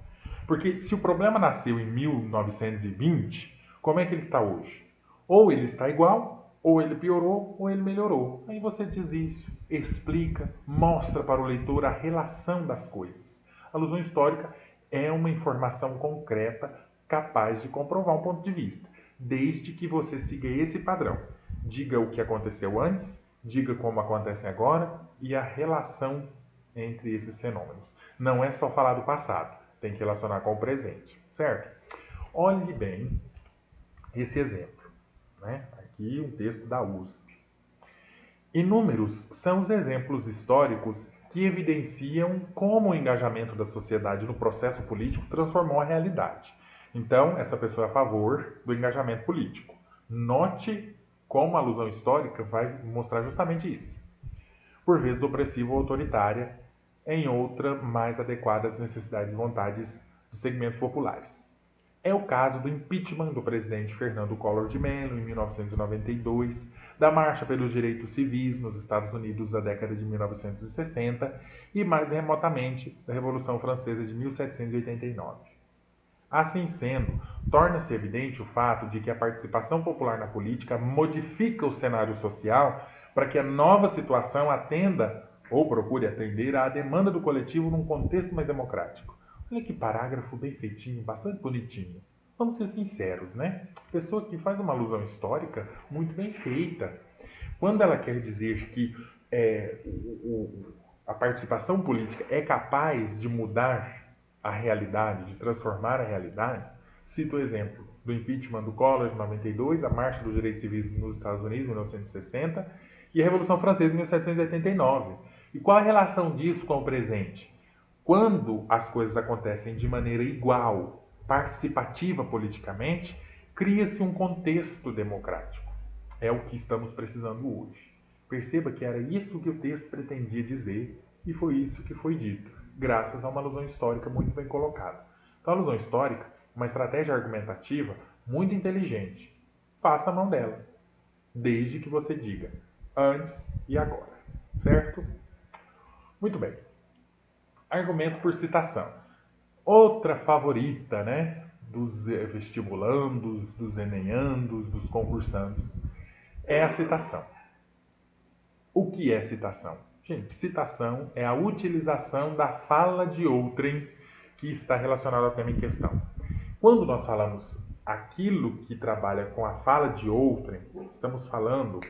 Porque se o problema nasceu em 1920, como é que ele está hoje? Ou ele está igual, ou ele piorou, ou ele melhorou. Aí você diz isso, explica, mostra para o leitor a relação das coisas. A alusão histórica é uma informação concreta capaz de comprovar um ponto de vista, desde que você siga esse padrão. Diga o que aconteceu antes, diga como acontece agora e a relação entre esses fenômenos. Não é só falar do passado, tem que relacionar com o presente, certo? Olhe bem esse exemplo, né? Aqui um texto da USP. Inúmeros são os exemplos históricos que evidenciam como o engajamento da sociedade no processo político transformou a realidade. Então, essa pessoa é a favor do engajamento político. Note como a alusão histórica vai mostrar justamente isso. Por vezes opressiva ou autoritária, em outra mais adequada às necessidades e vontades de segmentos populares. É o caso do impeachment do presidente Fernando Collor de Mello, em 1992, da Marcha pelos Direitos Civis nos Estados Unidos da década de 1960 e, mais remotamente, da Revolução Francesa de 1789. Assim sendo, torna-se evidente o fato de que a participação popular na política modifica o cenário social para que a nova situação atenda ou procure atender à demanda do coletivo num contexto mais democrático. Olha que parágrafo bem feitinho, bastante bonitinho. Vamos ser sinceros, né? Pessoa que faz uma alusão histórica muito bem feita. Quando ela quer dizer que a participação política é capaz de mudar a realidade, de transformar a realidade, cito o exemplo do impeachment do Collor de 92, a Marcha dos Direitos Civis nos Estados Unidos em 1960 e a Revolução Francesa em 1789. E qual a relação disso com o presente? Quando as coisas acontecem de maneira igual, participativa politicamente, cria-se um contexto democrático. É o que estamos precisando hoje. Perceba que era isso que o texto pretendia dizer e foi isso que foi dito, graças a uma alusão histórica muito bem colocada. Então, a alusão histórica é uma estratégia argumentativa muito inteligente. Faça a mão dela, desde que você diga antes e agora, certo? Muito bem. Argumento por citação. Outra favorita, né, dos vestibulandos, dos eneandos, dos concursandos, é a citação. O que é citação? Gente, citação é a utilização da fala de outrem que está relacionada ao tema em questão. Quando nós falamos aquilo que trabalha com a fala de outrem, estamos falando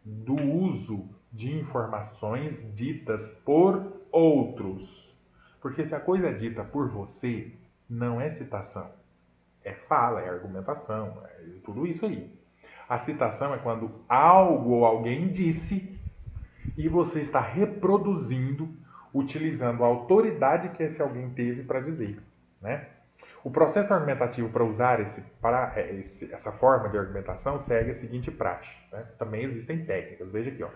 do uso de informações ditas por outros. Porque se a coisa é dita por você, não é citação. É fala, é argumentação, é tudo isso aí. A citação é quando algo ou alguém disse e você está reproduzindo utilizando a autoridade que esse alguém teve para dizer, né? O processo argumentativo para usar essa forma de argumentação segue a seguinte praxe, né? Também existem técnicas, veja aqui, ó.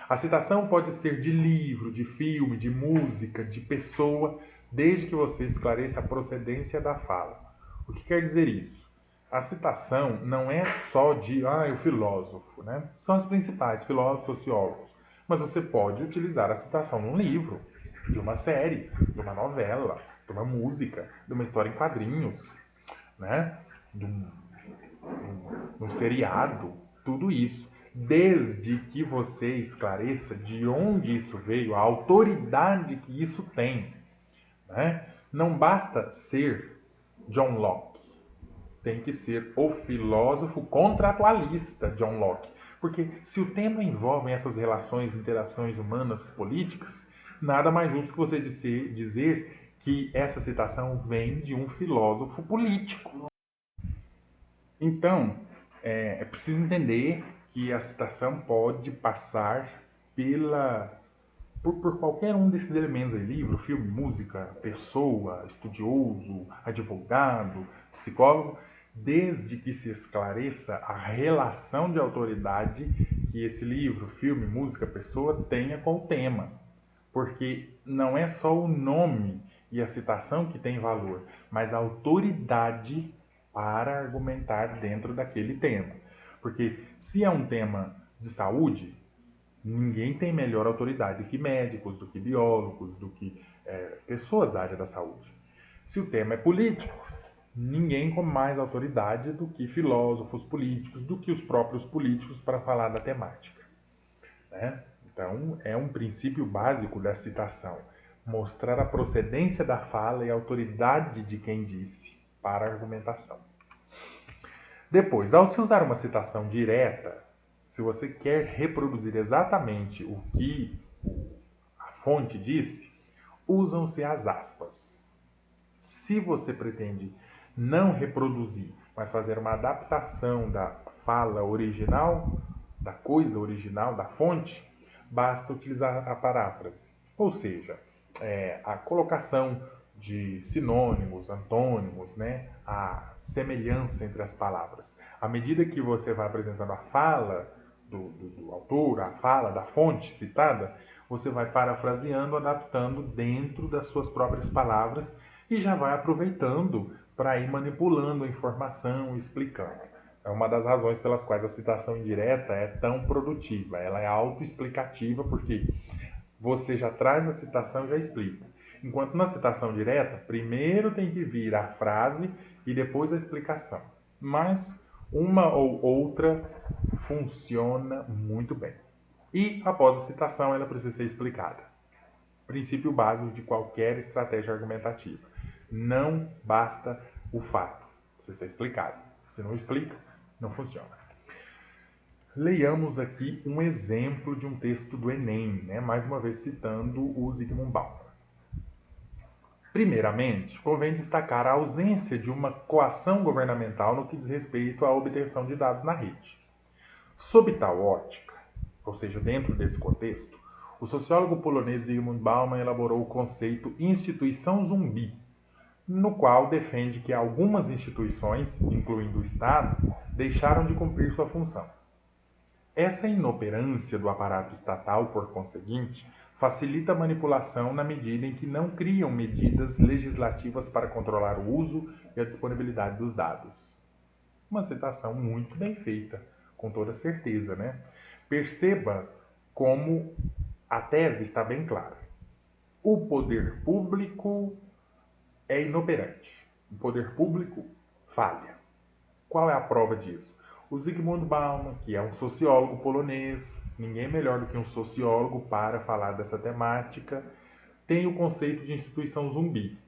A citação pode ser de livro, de filme, de música, de pessoa, desde que você esclareça a procedência da fala. O que quer dizer isso? A citação não é só de o filósofo, né? São os principais filósofos, sociólogos. Mas você pode utilizar a citação num livro, de uma série, de uma novela, de uma música, de uma história em quadrinhos, né? De um seriado, tudo isso. Desde que você esclareça de onde isso veio, a autoridade que isso tem, né? Não basta ser John Locke, tem que ser o filósofo contratualista John Locke. Porque se o tema envolve essas relações, interações humanas, políticas, nada mais justo que você dizer que essa citação vem de um filósofo político. Então, é preciso entender que a citação pode passar por qualquer um desses elementos aí, livro, filme, música, pessoa, estudioso, advogado, psicólogo, desde que se esclareça a relação de autoridade que esse livro, filme, música, pessoa tenha com o tema. Porque não é só o nome e a citação que tem valor, mas a autoridade para argumentar dentro daquele tema. Porque se é um tema de saúde, ninguém tem melhor autoridade do que médicos, do que biólogos, do que pessoas da área da saúde. Se o tema é político, ninguém com mais autoridade do que filósofos políticos, do que os próprios políticos para falar da temática, né? Então, é um princípio básico da citação, mostrar a procedência da fala e a autoridade de quem disse para a argumentação. Depois, ao se usar uma citação direta, se você quer reproduzir exatamente o que a fonte disse, usam-se as aspas. Se você pretende não reproduzir, mas fazer uma adaptação da fala original, da coisa original, da fonte, basta utilizar a paráfrase. Ou seja, a colocação de sinônimos, antônimos, né? A semelhança entre as palavras. À medida que você vai apresentando a fala do autor, a fala da fonte citada, você vai parafraseando, adaptando dentro das suas próprias palavras e já vai aproveitando para ir manipulando a informação, explicando. É uma das razões pelas quais a citação indireta é tão produtiva. Ela é autoexplicativa porque você já traz a citação e já explica. Enquanto na citação direta, primeiro tem que vir a frase e depois a explicação. Mas uma ou outra funciona muito bem. E após a citação, ela precisa ser explicada. Princípio básico de qualquer estratégia argumentativa. Não basta o fato, precisa ser explicado. Se não explica, não funciona. Leiamos aqui um exemplo de um texto do Enem, né? Mais uma vez citando o Zygmunt Bauman. Primeiramente, convém destacar a ausência de uma coação governamental no que diz respeito à obtenção de dados na rede. Sob tal ótica, ou seja, dentro desse contexto, o sociólogo polonês Zygmunt Bauman elaborou o conceito instituição zumbi, no qual defende que algumas instituições, incluindo o Estado, deixaram de cumprir sua função. Essa inoperância do aparato estatal, por conseguinte, facilita a manipulação na medida em que não criam medidas legislativas para controlar o uso e a disponibilidade dos dados. Uma citação muito bem feita, com toda certeza, né? Perceba como a tese está bem clara. O poder público é inoperante. O poder público falha. Qual é a prova disso? O Zygmunt Bauman, que é um sociólogo polonês, ninguém melhor do que um sociólogo para falar dessa temática, tem o conceito de instituição zumbi.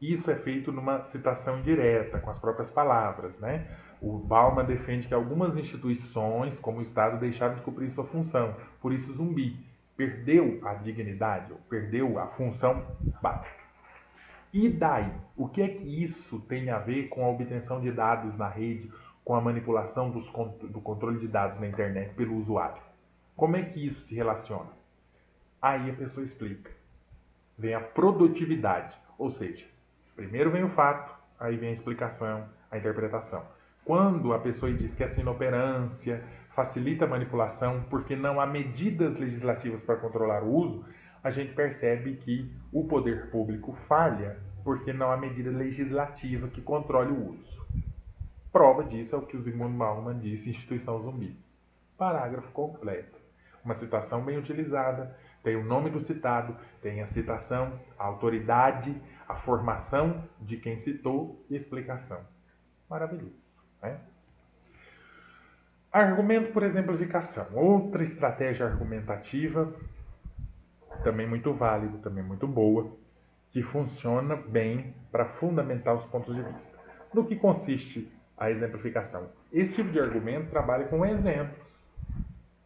Isso é feito numa citação direta, com as próprias palavras, né? O Bauman defende que algumas instituições, como o Estado, deixaram de cumprir sua função, por isso zumbi. Perdeu a dignidade, perdeu a função básica. E daí? O que é que isso tem a ver com a obtenção de dados na rede, com a manipulação do controle de dados na internet pelo usuário? Como é que isso se relaciona? Aí a pessoa explica. vem a produtividade. Ou seja, primeiro vem o fato, aí vem a explicação, a interpretação. Quando a pessoa diz que essa inoperância facilita a manipulação porque não há medidas legislativas para controlar o uso, a gente percebe que o poder público falha porque não há medida legislativa que controle o uso. Prova disso é o que o Zygmunt Bauman disse em Instituição Zumbi. Parágrafo completo. Uma citação bem utilizada, tem o nome do citado, tem a citação, a autoridade, a formação de quem citou e a explicação. Maravilhoso, né? Argumento por exemplificação. Outra estratégia argumentativa, também muito válida, também muito boa, que funciona bem para fundamentar os pontos de vista. No que consiste a exemplificação? Esse tipo de argumento trabalha com exemplos.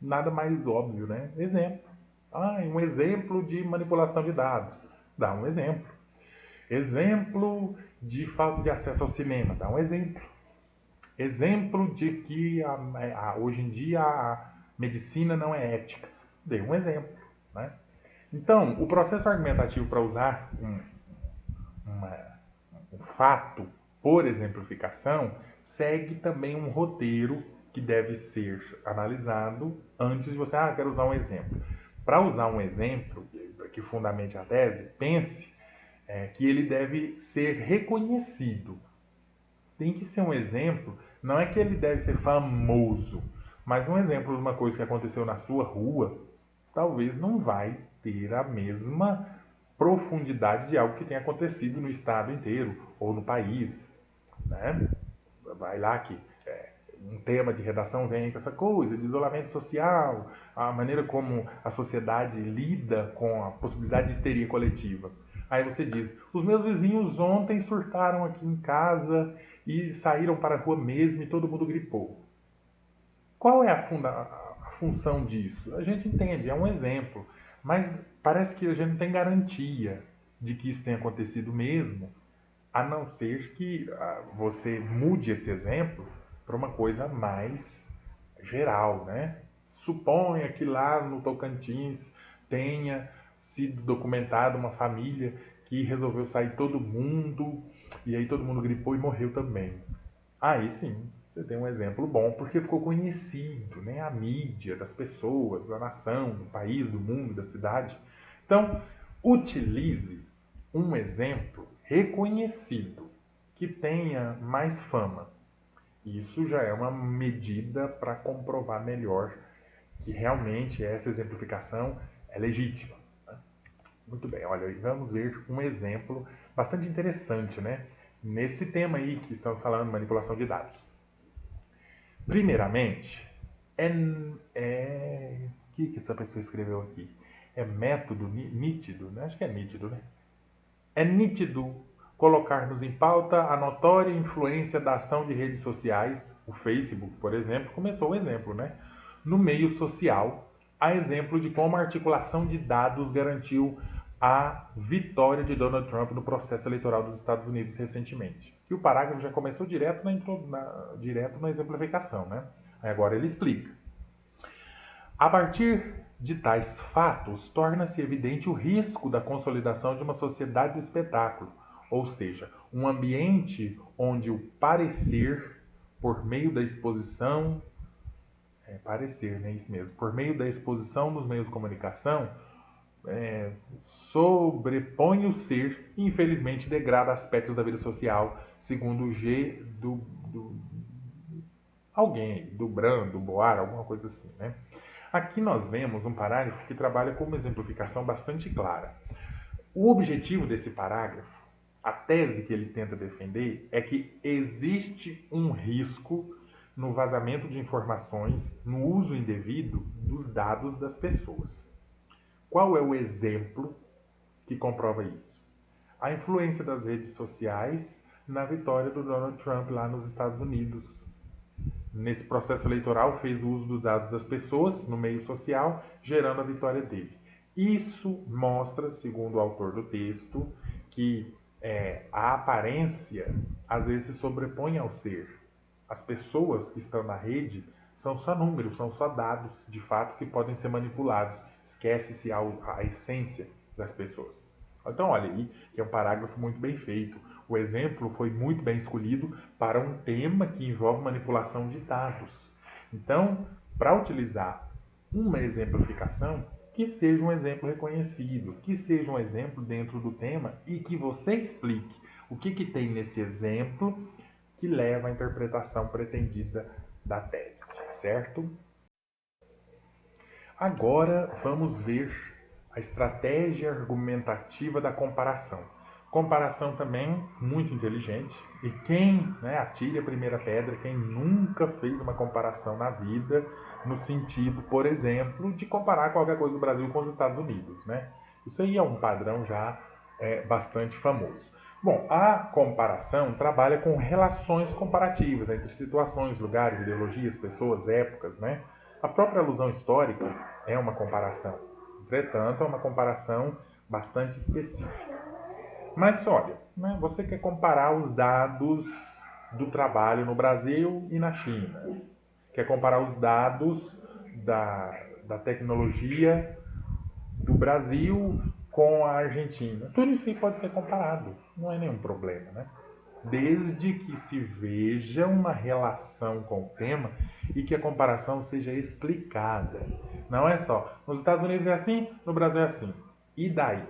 Nada mais óbvio, né? Exemplo. Um exemplo de manipulação de dados. Dá um exemplo. Exemplo de falta de acesso ao cinema. Dá um exemplo. Exemplo de que hoje em dia a medicina não é ética. Dei um exemplo, né? Então, o processo argumentativo para usar um fato por exemplificação segue também um roteiro que deve ser analisado antes de você, quero usar um exemplo. Para usar um exemplo que fundamente a tese, pense que ele deve ser reconhecido. Tem que ser um exemplo, não é que ele deve ser famoso, mas um exemplo de uma coisa que aconteceu na sua rua, talvez não vai ter a mesma profundidade de algo que tenha acontecido no estado inteiro ou no país, né? Vai lá que um tema de redação vem com essa coisa de isolamento social, a maneira como a sociedade lida com a possibilidade de histeria coletiva. Aí você diz, os meus vizinhos ontem surtaram aqui em casa e saíram para a rua mesmo e todo mundo gripou. Qual é a função disso? A gente entende, é um exemplo, mas parece que a gente não tem garantia de que isso tenha acontecido mesmo, a não ser que você mude esse exemplo para uma coisa mais geral, né? Suponha que lá no Tocantins tenha sido documentada uma família que resolveu sair todo mundo e aí todo mundo gripou e morreu também. Aí sim, você tem um exemplo bom porque ficou conhecido, né? A mídia das pessoas, da nação, do país, do mundo, da cidade. Então, utilize um exemplo reconhecido que tenha mais fama. Isso já é uma medida para comprovar melhor que realmente essa exemplificação é legítima. Né? Muito bem, olha, vamos ver um exemplo bastante interessante, né? Nesse tema aí que estamos falando, manipulação de dados. Primeiramente, o que essa pessoa escreveu aqui? É método nítido, né? Acho que é nítido, né? É nítido colocarmos em pauta a notória influência da ação de redes sociais, o Facebook, por exemplo, começou o exemplo, né? No meio social, a exemplo de como a articulação de dados garantiu a vitória de Donald Trump no processo eleitoral dos Estados Unidos recentemente. E o parágrafo já começou direto na exemplificação, né? Aí agora ele explica. A partir de tais fatos, torna-se evidente o risco da consolidação de uma sociedade do espetáculo, ou seja, um ambiente onde o parecer, por meio da exposição, isso mesmo, por meio da exposição nos meios de comunicação, sobrepõe o ser e infelizmente degrada aspectos da vida social, segundo o G do alguém, do Brand, do Boar, alguma coisa assim, né? Aqui nós vemos um parágrafo que trabalha com uma exemplificação bastante clara. O objetivo desse parágrafo, a tese que ele tenta defender, é que existe um risco no vazamento de informações, no uso indevido dos dados das pessoas. Qual é o exemplo que comprova isso? A influência das redes sociais na vitória do Donald Trump lá nos Estados Unidos. Nesse processo eleitoral, fez o uso dos dados das pessoas no meio social, gerando a vitória dele. Isso mostra, segundo o autor do texto, que a aparência às vezes se sobrepõe ao ser. As pessoas que estão na rede são só números, são só dados, de fato, que podem ser manipulados. Esquece-se a essência das pessoas. Então, olha aí que é um parágrafo muito bem feito. O exemplo foi muito bem escolhido para um tema que envolve manipulação de dados. Então, para utilizar uma exemplificação, que seja um exemplo reconhecido, que seja um exemplo dentro do tema e que você explique o que tem nesse exemplo que leva à interpretação pretendida da tese, certo? Agora vamos ver a estratégia argumentativa da comparação. Comparação também muito inteligente. E quem, né, atire a primeira pedra, quem nunca fez uma comparação na vida, no sentido, por exemplo, de comparar qualquer coisa do Brasil com os Estados Unidos, né? Isso aí é um padrão já bastante famoso. Bom, a comparação trabalha com relações comparativas entre situações, lugares, ideologias, pessoas, épocas, né? A própria alusão histórica é uma comparação. Entretanto, é uma comparação bastante específica. Mas olha, né, você quer comparar os dados do trabalho no Brasil e na China. Quer comparar os dados da tecnologia do Brasil com a Argentina. Tudo isso aí pode ser comparado. Não é nenhum problema, né? Desde que se veja uma relação com o tema e que a comparação seja explicada. Não é só, nos Estados Unidos é assim, no Brasil é assim. E daí?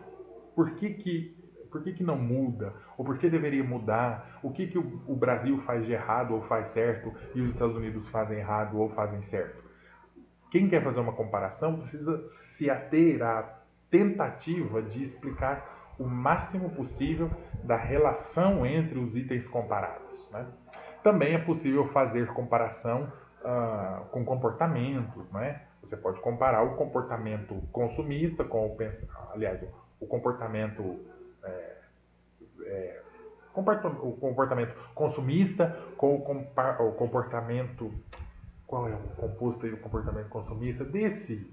Por que não muda? Ou por que deveria mudar? O que o Brasil faz de errado ou faz certo e os Estados Unidos fazem errado ou fazem certo? Quem quer fazer uma comparação precisa se ater à tentativa de explicar o máximo possível da relação entre os itens comparados, né? Também é possível fazer comparação com comportamentos, né? Você pode comparar o comportamento consumista com o comportamento o comportamento consumista com o comportamento, qual é o composto aí do comportamento consumista desse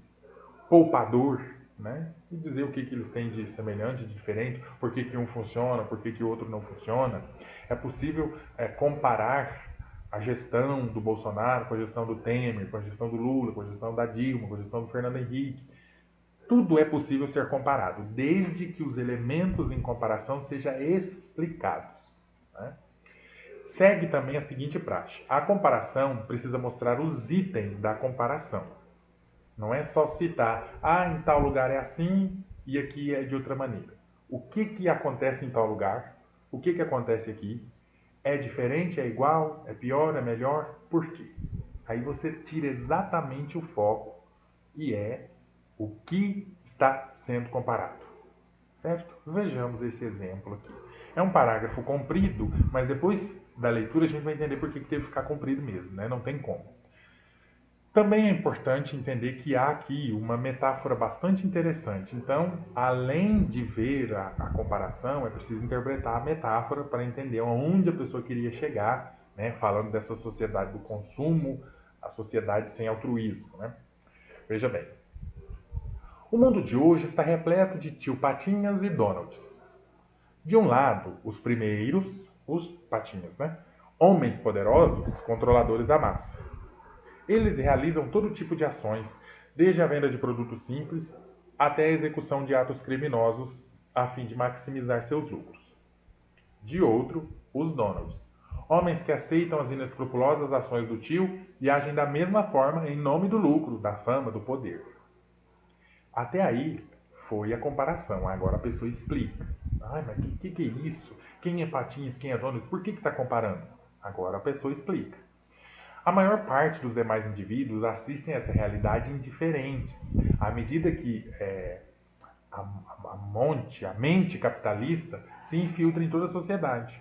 poupador, né? E dizer o que eles têm de semelhante, de diferente, por que um funciona, por que o outro não funciona. É possível comparar a gestão do Bolsonaro com a gestão do Temer, com a gestão do Lula, com a gestão da Dilma, com a gestão do Fernando Henrique. Tudo é possível ser comparado, desde que os elementos em comparação sejam explicados, né? Segue também a seguinte praxe. A comparação precisa mostrar os itens da comparação. Não é só citar, em tal lugar é assim e aqui é de outra maneira. O que acontece em tal lugar? O que acontece aqui? É diferente? É igual? É pior? É melhor? Por quê? Aí você tira exatamente o foco, que é o que está sendo comparado. Certo? Vejamos esse exemplo aqui. É um parágrafo comprido, mas depois da leitura a gente vai entender por que teve que ficar comprido mesmo, né? Não tem como. Também é importante entender que há aqui uma metáfora bastante interessante. Então, além de ver a comparação, é preciso interpretar a metáfora para entender aonde a pessoa queria chegar, né? Falando dessa sociedade do consumo, a sociedade sem altruísmo, né? Veja bem, o mundo de hoje está repleto de tio Patinhas e Donalds. De um lado, os primeiros, os Patinhas, né? Homens poderosos, controladores da massa. Eles realizam todo tipo de ações, desde a venda de produtos simples até a execução de atos criminosos, a fim de maximizar seus lucros. De outro, os Donalds, homens que aceitam as inescrupulosas ações do tio e agem da mesma forma em nome do lucro, da fama, do poder. Até aí foi a comparação. Agora a pessoa explica. Mas o que é isso? Quem é Patinhas, quem é Donalds? Por que está comparando? Agora a pessoa explica. A maior parte dos demais indivíduos assistem a essa realidade indiferentes, à medida que a mente capitalista se infiltra em toda a sociedade.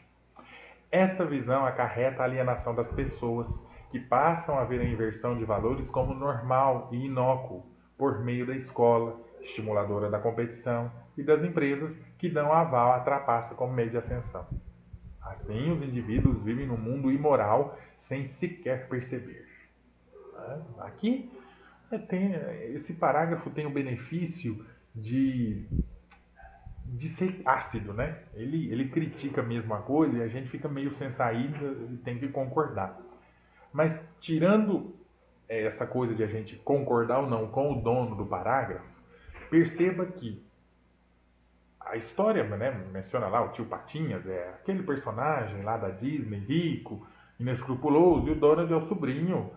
Esta visão acarreta a alienação das pessoas, que passam a ver a inversão de valores como normal e inócuo, por meio da escola, estimuladora da competição, e das empresas que dão aval à trapaça como meio de ascensão. Assim, os indivíduos vivem num mundo imoral sem sequer perceber. Aqui, esse parágrafo tem o benefício de ser ácido, né? Ele critica a mesma coisa e a gente fica meio sem saída e tem que concordar. Mas tirando essa coisa de a gente concordar ou não com o dono do parágrafo, perceba que A história, né, menciona lá o tio Patinhas, é aquele personagem lá da Disney, rico, inescrupuloso, e o Donald é o sobrinho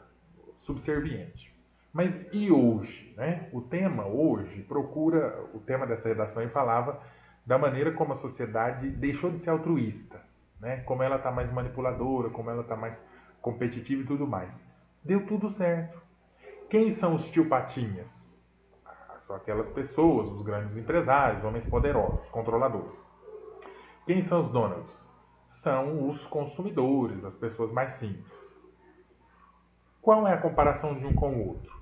subserviente. Mas e hoje? Né? O tema hoje procura, o tema dessa redação aí falava da maneira como a sociedade deixou de ser altruísta, né? Como ela está mais manipuladora, como ela está mais competitiva e tudo mais. Deu tudo certo. Quem são os tio Patinhas? São aquelas pessoas, os grandes empresários, homens poderosos, controladores. Quem são os Donalds? São os consumidores, as pessoas mais simples. Qual é a comparação de um com o outro?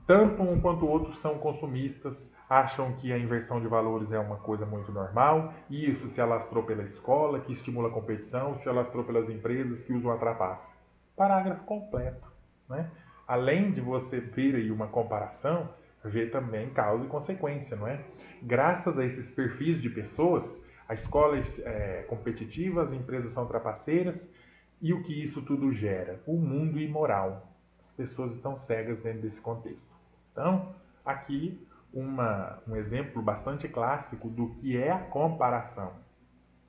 Tanto um quanto o outro são consumistas, acham que a inversão de valores é uma coisa muito normal, e isso se alastrou pela escola, que estimula a competição, se alastrou pelas empresas que usam a trapaça. Parágrafo completo. Né? Além de você ver aí uma comparação, vê também causa e consequência, não é? Graças a esses perfis de pessoas, a escola é competitiva, as empresas são trapaceiras, e o que isso tudo gera? O mundo imoral. As pessoas estão cegas dentro desse contexto. Então, aqui um exemplo bastante clássico do que é a comparação.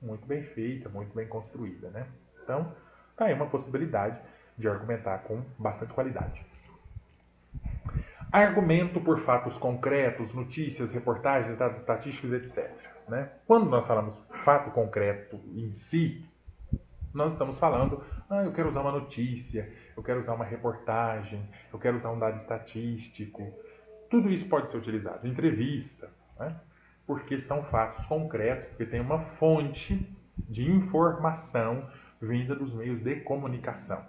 Muito bem feita, muito bem construída, né? Então, tá aí uma possibilidade de argumentar com bastante qualidade. Argumento por fatos concretos, notícias, reportagens, dados estatísticos, etc. Né? Quando nós falamos fato concreto em si, nós estamos falando, eu quero usar uma notícia, eu quero usar uma reportagem, eu quero usar um dado estatístico. Tudo isso pode ser utilizado. Entrevista, né? Porque são fatos concretos, porque tem uma fonte de informação vinda dos meios de comunicação.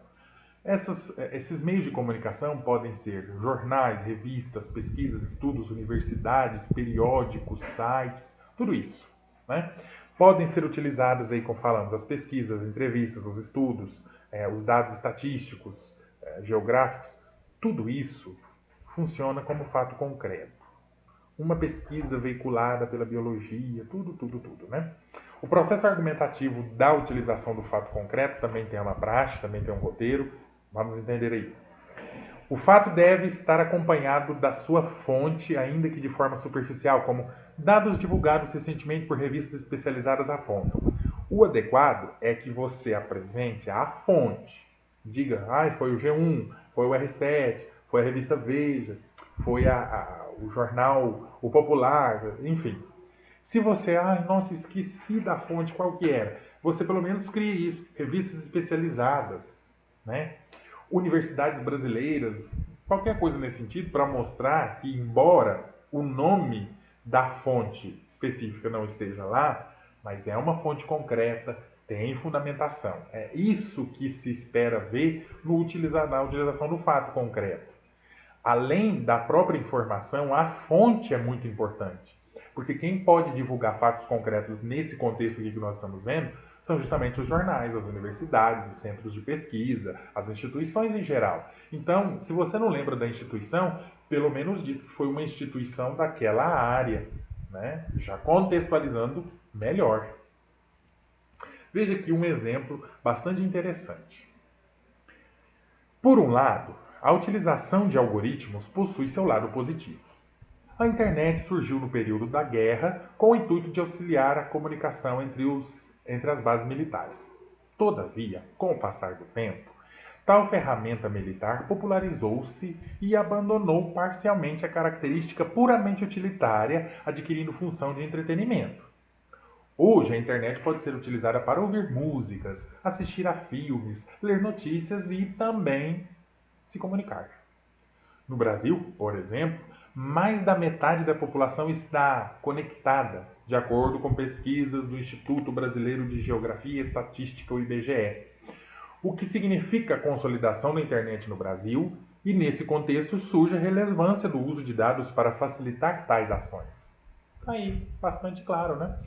Esses meios de comunicação podem ser jornais, revistas, pesquisas, estudos, universidades, periódicos, sites, tudo isso. Né? Podem ser utilizadas aí, como falamos, as pesquisas, as entrevistas, os estudos, os dados estatísticos, geográficos, tudo isso funciona como fato concreto. Uma pesquisa veiculada pela biologia, tudo, né? O processo argumentativo da utilização do fato concreto também tem uma praxe, também tem um roteiro. Vamos entender aí. O fato deve estar acompanhado da sua fonte, ainda que de forma superficial, como dados divulgados recentemente por revistas especializadas apontam. O adequado é que você apresente a fonte. Diga, foi o G1, foi o R7, foi a revista Veja, foi o jornal O Popular, enfim. Se você, nossa, esqueci da fonte, qual que era? Você pelo menos crie isso, revistas especializadas, né? Universidades brasileiras, qualquer coisa nesse sentido, para mostrar que, embora o nome da fonte específica não esteja lá, mas é uma fonte concreta, tem fundamentação. É isso que se espera ver na utilização do fato concreto. Além da própria informação, a fonte é muito importante. Porque quem pode divulgar fatos concretos nesse contexto aqui que nós estamos vendo são justamente os jornais, as universidades, os centros de pesquisa, as instituições em geral. Então, se você não lembra da instituição, pelo menos diz que foi uma instituição daquela área, né? Já contextualizando melhor. Veja aqui um exemplo bastante interessante. Por um lado, a utilização de algoritmos possui seu lado positivo. A internet surgiu no período da guerra com o intuito de auxiliar a comunicação entre as bases militares. Todavia, com o passar do tempo, tal ferramenta militar popularizou-se e abandonou parcialmente a característica puramente utilitária, adquirindo função de entretenimento. Hoje, a internet pode ser utilizada para ouvir músicas, assistir a filmes, ler notícias e também se comunicar. No Brasil, por exemplo, mais da metade da população está conectada, de acordo com pesquisas do Instituto Brasileiro de Geografia e Estatística, o IBGE. O que significa a consolidação da internet no Brasil, e nesse contexto surge a relevância do uso de dados para facilitar tais ações. Aí, bastante claro, né?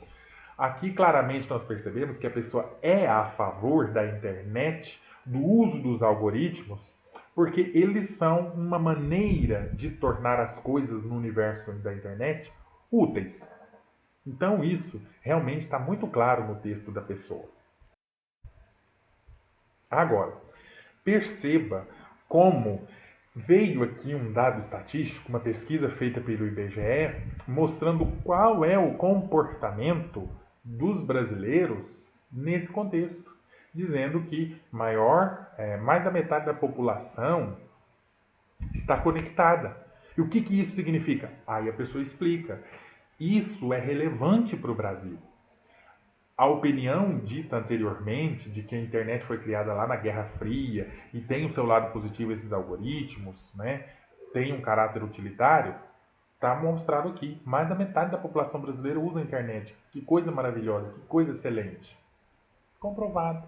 Aqui claramente nós percebemos que a pessoa é a favor da internet, do uso dos algoritmos, porque eles são uma maneira de tornar as coisas no universo da internet úteis. Então isso realmente está muito claro no texto da pessoa. Agora, perceba como Veio aqui um dado estatístico, uma pesquisa feita pelo IBGE, mostrando qual é o comportamento dos brasileiros nesse contexto, dizendo que mais da metade da população está conectada. E o que isso significa? Aí a pessoa explica. Isso é relevante para o Brasil. A opinião dita anteriormente de que a internet foi criada lá na Guerra Fria e tem o seu lado positivo esses algoritmos, né? Tem um caráter utilitário, está mostrado aqui. Mais da metade da população brasileira usa a internet. Que coisa maravilhosa, que coisa excelente. Comprovado.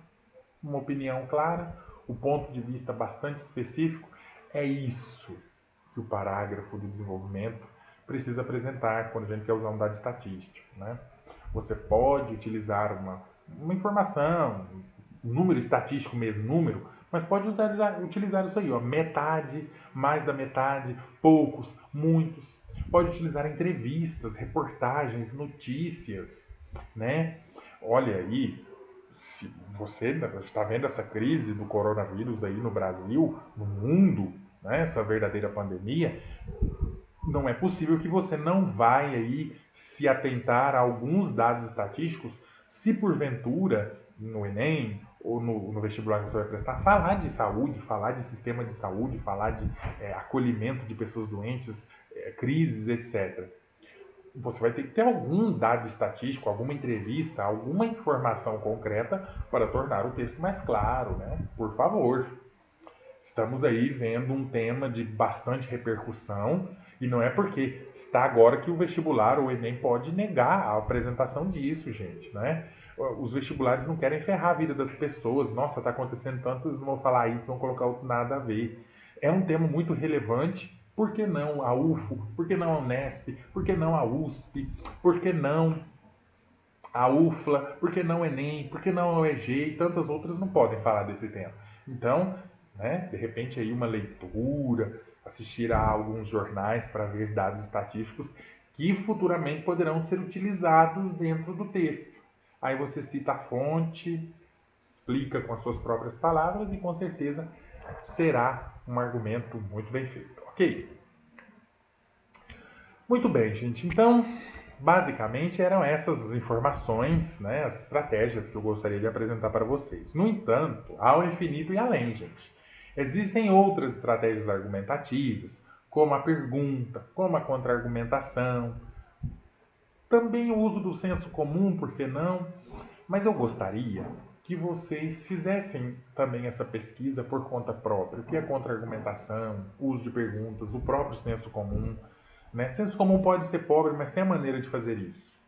Uma opinião clara, o ponto de vista bastante específico. É isso que o parágrafo do desenvolvimento precisa apresentar quando a gente quer usar um dado estatístico, né? Você pode utilizar uma informação, um número estatístico mesmo, número, mas pode utilizar isso aí, ó, metade, mais da metade, poucos, muitos. Pode utilizar entrevistas, reportagens, notícias, né? Olha aí, se você está vendo essa crise do coronavírus aí no Brasil, no mundo, né, essa verdadeira pandemia, não é possível que você não vai aí se atentar a alguns dados estatísticos se porventura no Enem ou no vestibular que você vai prestar, falar de saúde, falar de sistema de saúde, falar de acolhimento de pessoas doentes, crises, etc. Você vai ter que ter algum dado estatístico, alguma entrevista, alguma informação concreta para tornar o texto mais claro, né? Por favor. Estamos aí vendo um tema de bastante repercussão e não é porque está agora que o vestibular ou o Enem pode negar a apresentação disso, gente, né? Os vestibulares não querem ferrar a vida das pessoas. Nossa, está acontecendo tanto, eles não vão falar isso, vão colocar outro nada a ver. É um tema muito relevante. Por que não a UFO? Por que não a Unesp? Por que não a USP? Por que não a UFLA? Por que não o Enem? Por que não a UEG? E tantas outras não podem falar desse tema. Então, né, de repente aí uma leitura, assistir a alguns jornais para ver dados estatísticos que futuramente poderão ser utilizados dentro do texto. Aí você cita a fonte, explica com as suas próprias palavras e com certeza será um argumento muito bem feito. Ok? Muito bem, gente. Então, basicamente eram essas as informações, né, as estratégias que eu gostaria de apresentar para vocês. No entanto, ao infinito e além, gente. Existem outras estratégias argumentativas, como a pergunta, como a contra-argumentação, também o uso do senso comum, por que não? Mas eu gostaria que vocês fizessem também essa pesquisa por conta própria. O que é contra-argumentação, uso de perguntas, o próprio senso comum. Né? Senso comum pode ser pobre, mas tem a maneira de fazer isso.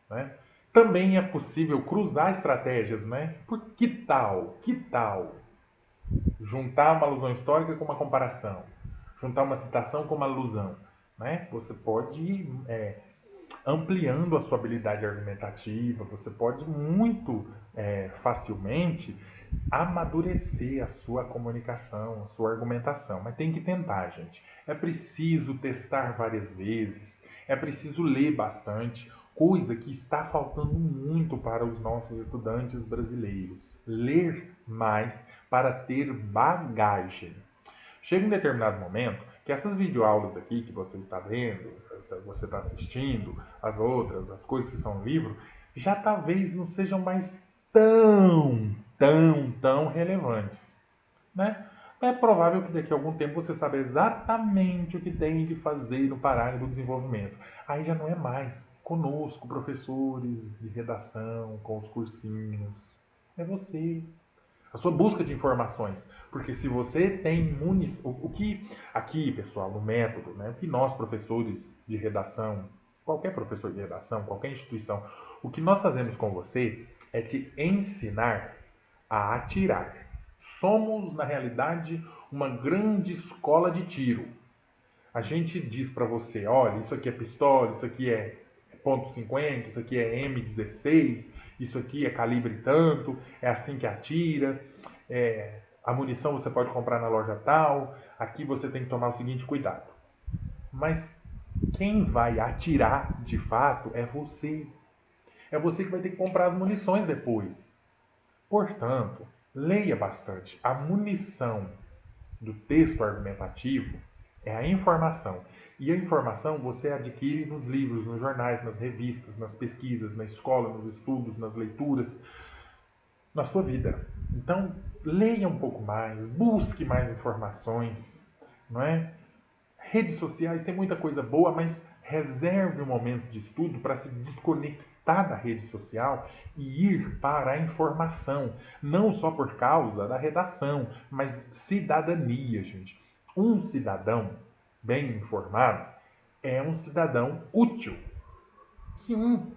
Né? Também é possível cruzar estratégias, né? Por que tal juntar uma alusão histórica com uma comparação? Juntar uma citação com uma alusão? Né? Você pode ir ampliando a sua habilidade argumentativa, você pode muito facilmente amadurecer a sua comunicação, a sua argumentação. Mas tem que tentar, gente. É preciso testar várias vezes, é preciso ler bastante, coisa que está faltando muito para os nossos estudantes brasileiros. Ler mais para ter bagagem. Chega um determinado momento que essas videoaulas aqui que você está vendo, você está assistindo, as outras, as coisas que estão no livro, já talvez não sejam mais tão relevantes, né? É provável que daqui a algum tempo você saiba exatamente o que tem que fazer no parágrafo do desenvolvimento. Aí já não é mais conosco, professores de redação, com os cursinhos. É você, a sua busca de informações. Porque se você tem munição. O que aqui, pessoal, no método, né, o que nós, professores de redação, qualquer professor de redação, qualquer instituição, o que nós fazemos com você é te ensinar a atirar. Somos, na realidade, uma grande escola de tiro. A gente diz para você, olha, isso aqui é pistola, isso aqui é .50, isso aqui é M16, isso aqui é calibre tanto, é assim que atira, a munição você pode comprar na loja tal, aqui você tem que tomar o seguinte cuidado. Mas quem vai atirar de fato é você. É você que vai ter que comprar as munições depois. Portanto, leia bastante. A munição do texto argumentativo é a informação. E a informação você adquire nos livros, nos jornais, nas revistas, nas pesquisas, na escola, nos estudos, nas leituras, na sua vida. Então, leia um pouco mais, busque mais informações, não é? Redes sociais tem muita coisa boa, mas reserve um momento de estudo para se desconectar da rede social e ir para a informação, não só por causa da redação, mas cidadania, gente. Um cidadão bem informado é um cidadão útil. Sim,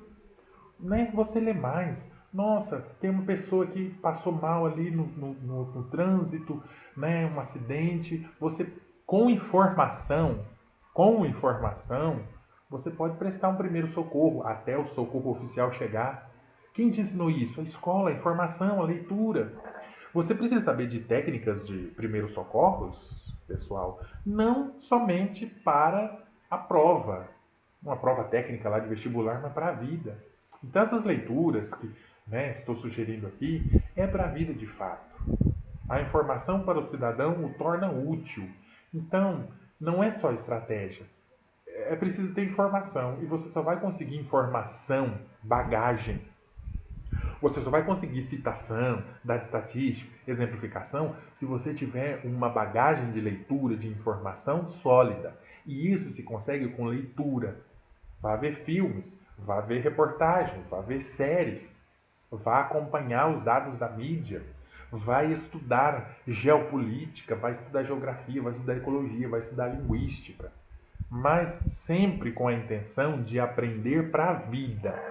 né? Você lê mais. Nossa, tem uma pessoa que passou mal ali no trânsito, né? Um acidente. Você, com informação, você pode prestar um primeiro socorro até o socorro oficial chegar. Quem te ensinou isso? A escola, a informação, a leitura. Você precisa saber de técnicas de primeiros socorros, pessoal, não somente para a prova, uma prova técnica lá de vestibular, mas para a vida. Então essas leituras que, né, estou sugerindo aqui é para a vida de fato. A informação para o cidadão o torna útil. Então, não é só estratégia. É preciso ter informação. E você só vai conseguir informação, bagagem. Você só vai conseguir citação, dado estatística, exemplificação, se você tiver uma bagagem de leitura, de informação sólida. E isso se consegue com leitura. Vá ver filmes, vá ver reportagens, vá ver séries, vá acompanhar os dados da mídia, vai estudar geopolítica, vai estudar geografia, vai estudar ecologia, vai estudar linguística, mas sempre com a intenção de aprender para a vida.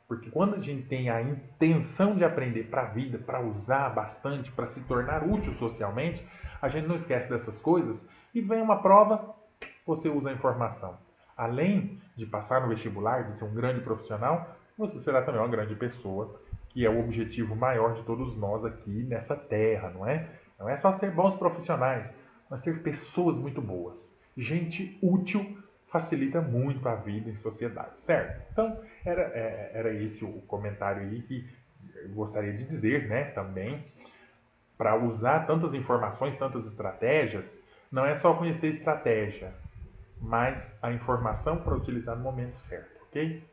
Porque quando a gente tem a intenção de aprender para a vida, para usar bastante, para se tornar útil socialmente, a gente não esquece dessas coisas e vem uma prova, você usa a informação. Além de passar no vestibular, de ser um grande profissional, você será também uma grande pessoa, que é o objetivo maior de todos nós aqui nessa terra, não é? Não é só ser bons profissionais, mas ser pessoas muito boas. Gente útil facilita muito a vida em sociedade, certo? Então, era esse o comentário aí que eu gostaria de dizer, né, também, para usar tantas informações, tantas estratégias, não é só conhecer estratégia, mas a informação para utilizar no momento certo, ok?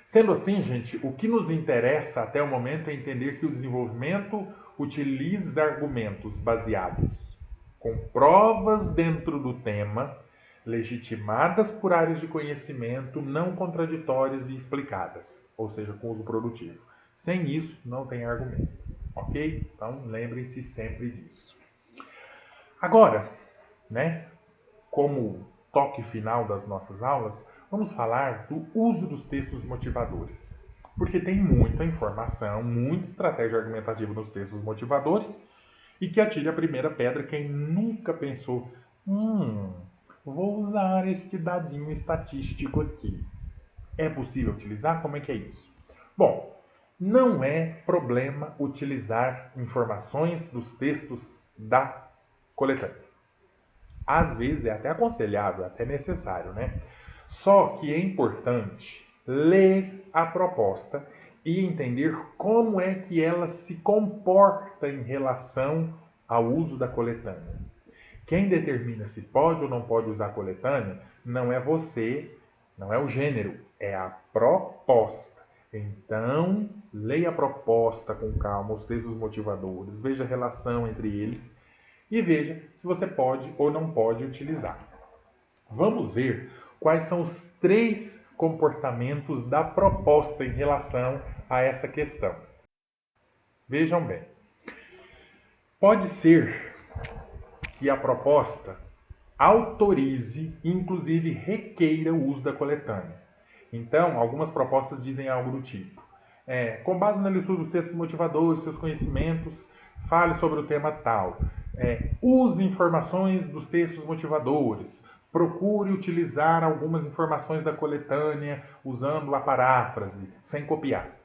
Sendo assim, gente, o que nos interessa até o momento é entender que o desenvolvimento utiliza argumentos baseados com provas dentro do tema, legitimadas por áreas de conhecimento não contraditórias e explicadas, ou seja, com uso produtivo. Sem isso, não tem argumento, ok? Então, lembrem-se sempre disso. Agora, né, como toque final das nossas aulas, vamos falar do uso dos textos motivadores. Porque tem muita informação, muita estratégia argumentativa nos textos motivadores e que atire a primeira pedra quem nunca pensou, vou usar este dadinho estatístico aqui. É possível utilizar? Como é que é isso? Bom, não é problema utilizar informações dos textos da coletânea. Às vezes é até aconselhável, até necessário, né? Só que é importante ler a proposta e entender como é que ela se comporta em relação ao uso da coletânea. Quem determina se pode ou não pode usar a coletânea não é você, não é o gênero, é a proposta. Então, leia a proposta com calma, os textos motivadores, veja a relação entre eles e veja se você pode ou não pode utilizar. Vamos ver quais são os 3 comportamentos da proposta em relação a essa questão. Vejam bem. Pode ser que a proposta autorize, inclusive requeira o uso da coletânea. Então, algumas propostas dizem algo do tipo: com base na leitura dos textos motivadores, seus conhecimentos, fale sobre o tema tal. Use informações dos textos motivadores. Procure utilizar algumas informações da coletânea usando a paráfrase, sem copiar.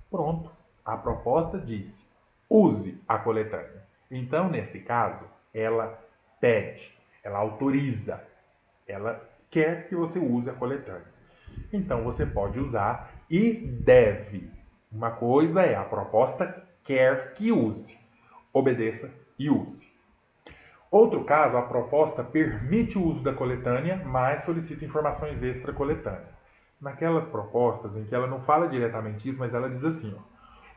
Pronto. A proposta disse: use a coletânea. Então, nesse caso, ela pede, ela autoriza, ela quer que você use a coletânea. Então, você pode usar e deve. Uma coisa é a proposta quer que use. Obedeça e use. Outro caso, a proposta permite o uso da coletânea, mas solicita informações extra-coletânea. Naquelas propostas em que ela não fala diretamente isso, mas ela diz assim, ó,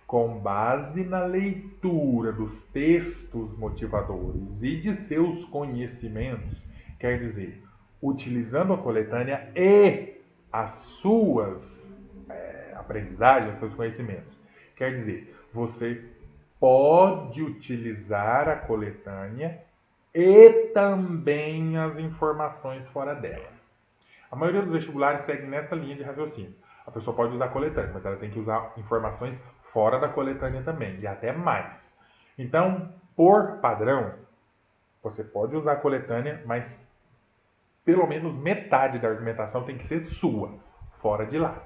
com base na leitura dos textos motivadores e de seus conhecimentos, quer dizer, utilizando a coletânea e as suas aprendizagens, os seus conhecimentos. Quer dizer, você pode utilizar a coletânea e também as informações fora dela. A maioria dos vestibulares segue nessa linha de raciocínio. A pessoa pode usar a coletânea, mas ela tem que usar informações fora da coletânea também, e até mais. Então, por padrão, você pode usar a coletânea, mas pelo menos metade da argumentação tem que ser sua, fora de lá.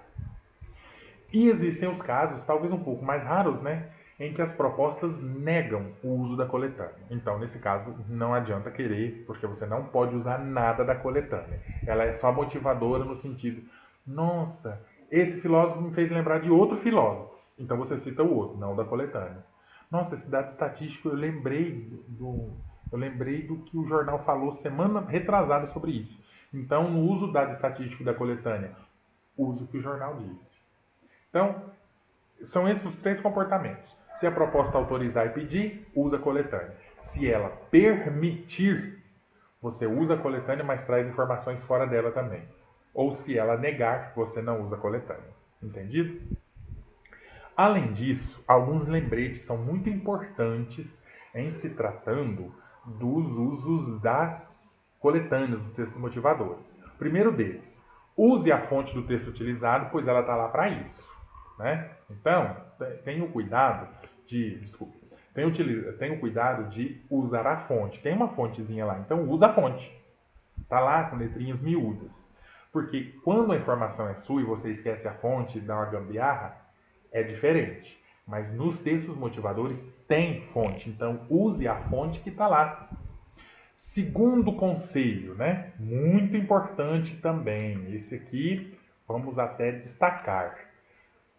E existem os casos, talvez um pouco mais raros, né, em que as propostas negam o uso da coletânea. Então, nesse caso, não adianta querer, porque você não pode usar nada da coletânea. Ela é só motivadora no sentido, nossa, esse filósofo me fez lembrar de outro filósofo. Então você cita o outro, não o da coletânea. Nossa, esse dado estatístico, eu lembrei do que o jornal falou semana retrasada sobre isso. Então, não uso o dado estatístico da coletânea, uso o que o jornal disse. Então, são esses os três comportamentos. Se a proposta autorizar e pedir, usa a coletânea. Se ela permitir, você usa a coletânea, mas traz informações fora dela também. Ou se ela negar, você não usa a coletânea. Entendido? Além disso, alguns lembretes são muito importantes em se tratando dos usos das coletâneas, dos textos motivadores. O primeiro deles, use a fonte do texto utilizado, pois ela está lá para isso. Né? Então, tenha o cuidado de usar a fonte. Tem uma fontezinha lá, então usa a fonte. Está lá com letrinhas miúdas. Porque quando a informação é sua e você esquece a fonte e dá uma gambiarra, é diferente. Mas nos textos motivadores tem fonte, então use a fonte que está lá. Segundo conselho, né? Muito importante também. Esse aqui vamos até destacar.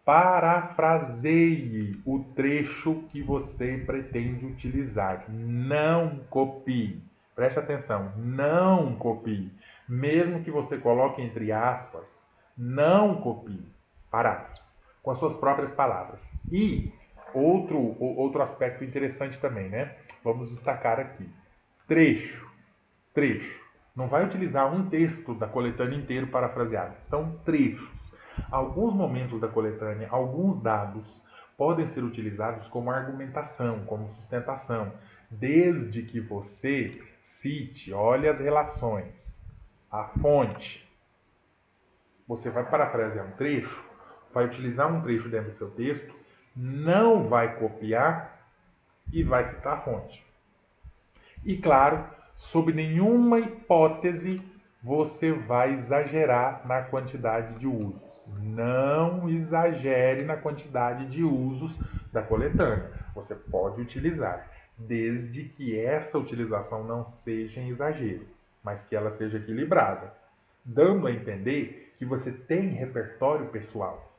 Parafraseie o trecho que você pretende utilizar. Não copie. Preste atenção, não copie. Mesmo que você coloque entre aspas, não copie. Paráfrase, com as suas próprias palavras. E outro aspecto interessante também, né? Vamos destacar aqui. Trecho. Não vai utilizar um texto da coletânea inteiro parafraseado. São trechos. Alguns momentos da coletânea, alguns dados podem ser utilizados como argumentação, como sustentação, desde que você cite, olhe as relações, a fonte. Você vai parafrasear um trecho, vai utilizar um trecho dentro do seu texto, não vai copiar e vai citar a fonte. E claro, sob nenhuma hipótese você vai exagerar na quantidade de usos. Não exagere na quantidade de usos da coletânea. Você pode utilizar, desde que essa utilização não seja em exagero, mas que ela seja equilibrada, dando a entender que você tem repertório pessoal.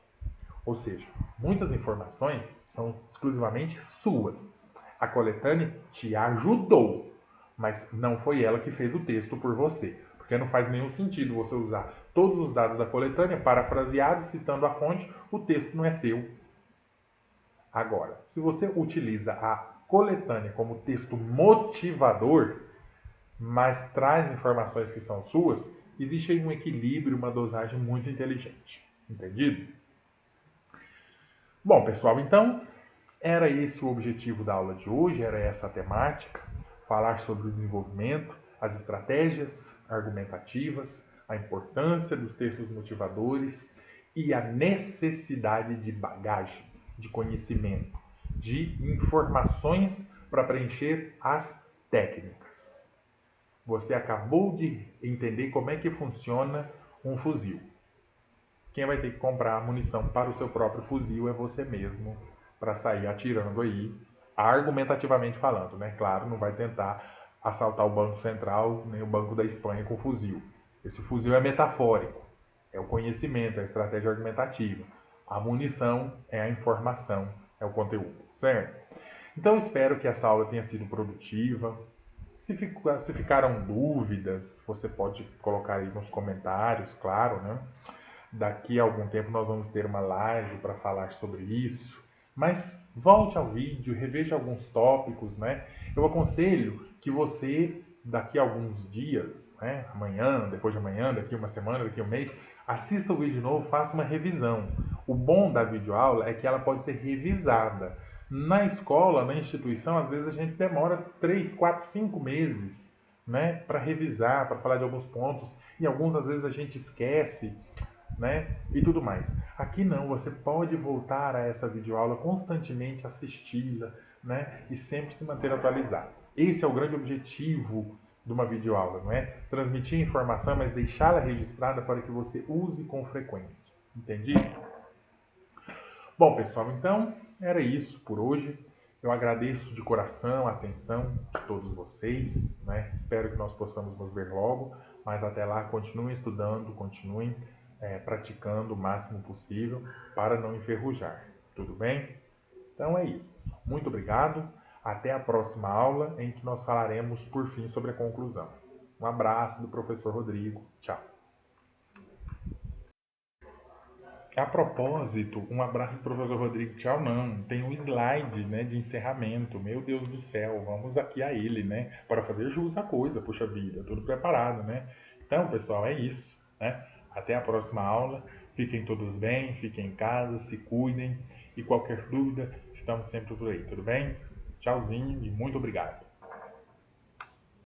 Ou seja, muitas informações são exclusivamente suas. A coletânea te ajudou, mas não foi ela que fez o texto por você. Porque não faz nenhum sentido você usar todos os dados da coletânea, parafraseados, citando a fonte, o texto não é seu. Agora, se você utiliza a coletânea como texto motivador, mas traz informações que são suas, existe aí um equilíbrio, uma dosagem muito inteligente. Entendido? Bom, pessoal, então era esse o objetivo da aula de hoje, era essa a temática, falar sobre o desenvolvimento, as estratégias argumentativas, a importância dos textos motivadores e a necessidade de bagagem, de conhecimento, de informações para preencher as técnicas. Você acabou de entender como é que funciona um fuzil. Quem vai ter que comprar munição para o seu próprio fuzil é você mesmo, para sair atirando aí, argumentativamente falando, né? Claro, não vai tentar assaltar o Banco Central nem o Banco da Espanha com fuzil. Esse fuzil é metafórico, é o conhecimento, é a estratégia argumentativa. A munição é a informação, é o conteúdo, certo? Então, espero que essa aula tenha sido produtiva. Se ficaram dúvidas, você pode colocar aí nos comentários, claro, né? Daqui a algum tempo nós vamos ter uma live para falar sobre isso. Mas volte ao vídeo, reveja alguns tópicos, né? Eu aconselho que você, daqui a alguns dias, né? Amanhã, depois de amanhã, daqui uma semana, daqui a um mês, assista o vídeo de novo, faça uma revisão. O bom da videoaula é que ela pode ser revisada. Na escola, na instituição, às vezes a gente demora 3, 4, 5 meses, né, para revisar, para falar de alguns pontos, e alguns às vezes a gente esquece, né, e tudo mais. Aqui não, você pode voltar a essa videoaula constantemente, assisti-la, né, e sempre se manter atualizado. Esse é o grande objetivo de uma videoaula, não é? Transmitir informação, mas deixá-la registrada para que você use com frequência. Entendi? Bom, pessoal, então era isso por hoje. Eu agradeço de coração a atenção de todos vocês, né? Espero que nós possamos nos ver logo, mas até lá continuem estudando, continuem praticando o máximo possível para não enferrujar. Tudo bem? Então é isso, pessoal. Muito obrigado. Até a próxima aula em que nós falaremos por fim sobre a conclusão. Um abraço do professor Rodrigo. Tchau. A propósito, um abraço pro professor Rodrigo. Tchau, não. Tem um slide, né, de encerramento. Meu Deus do céu, vamos aqui a ele, né, para fazer jus à coisa. Puxa vida, tudo preparado, né? Então, pessoal, é isso, né? Até a próxima aula. Fiquem todos bem, fiquem em casa, se cuidem. E qualquer dúvida, estamos sempre por aí, tudo bem? Tchauzinho e muito obrigado.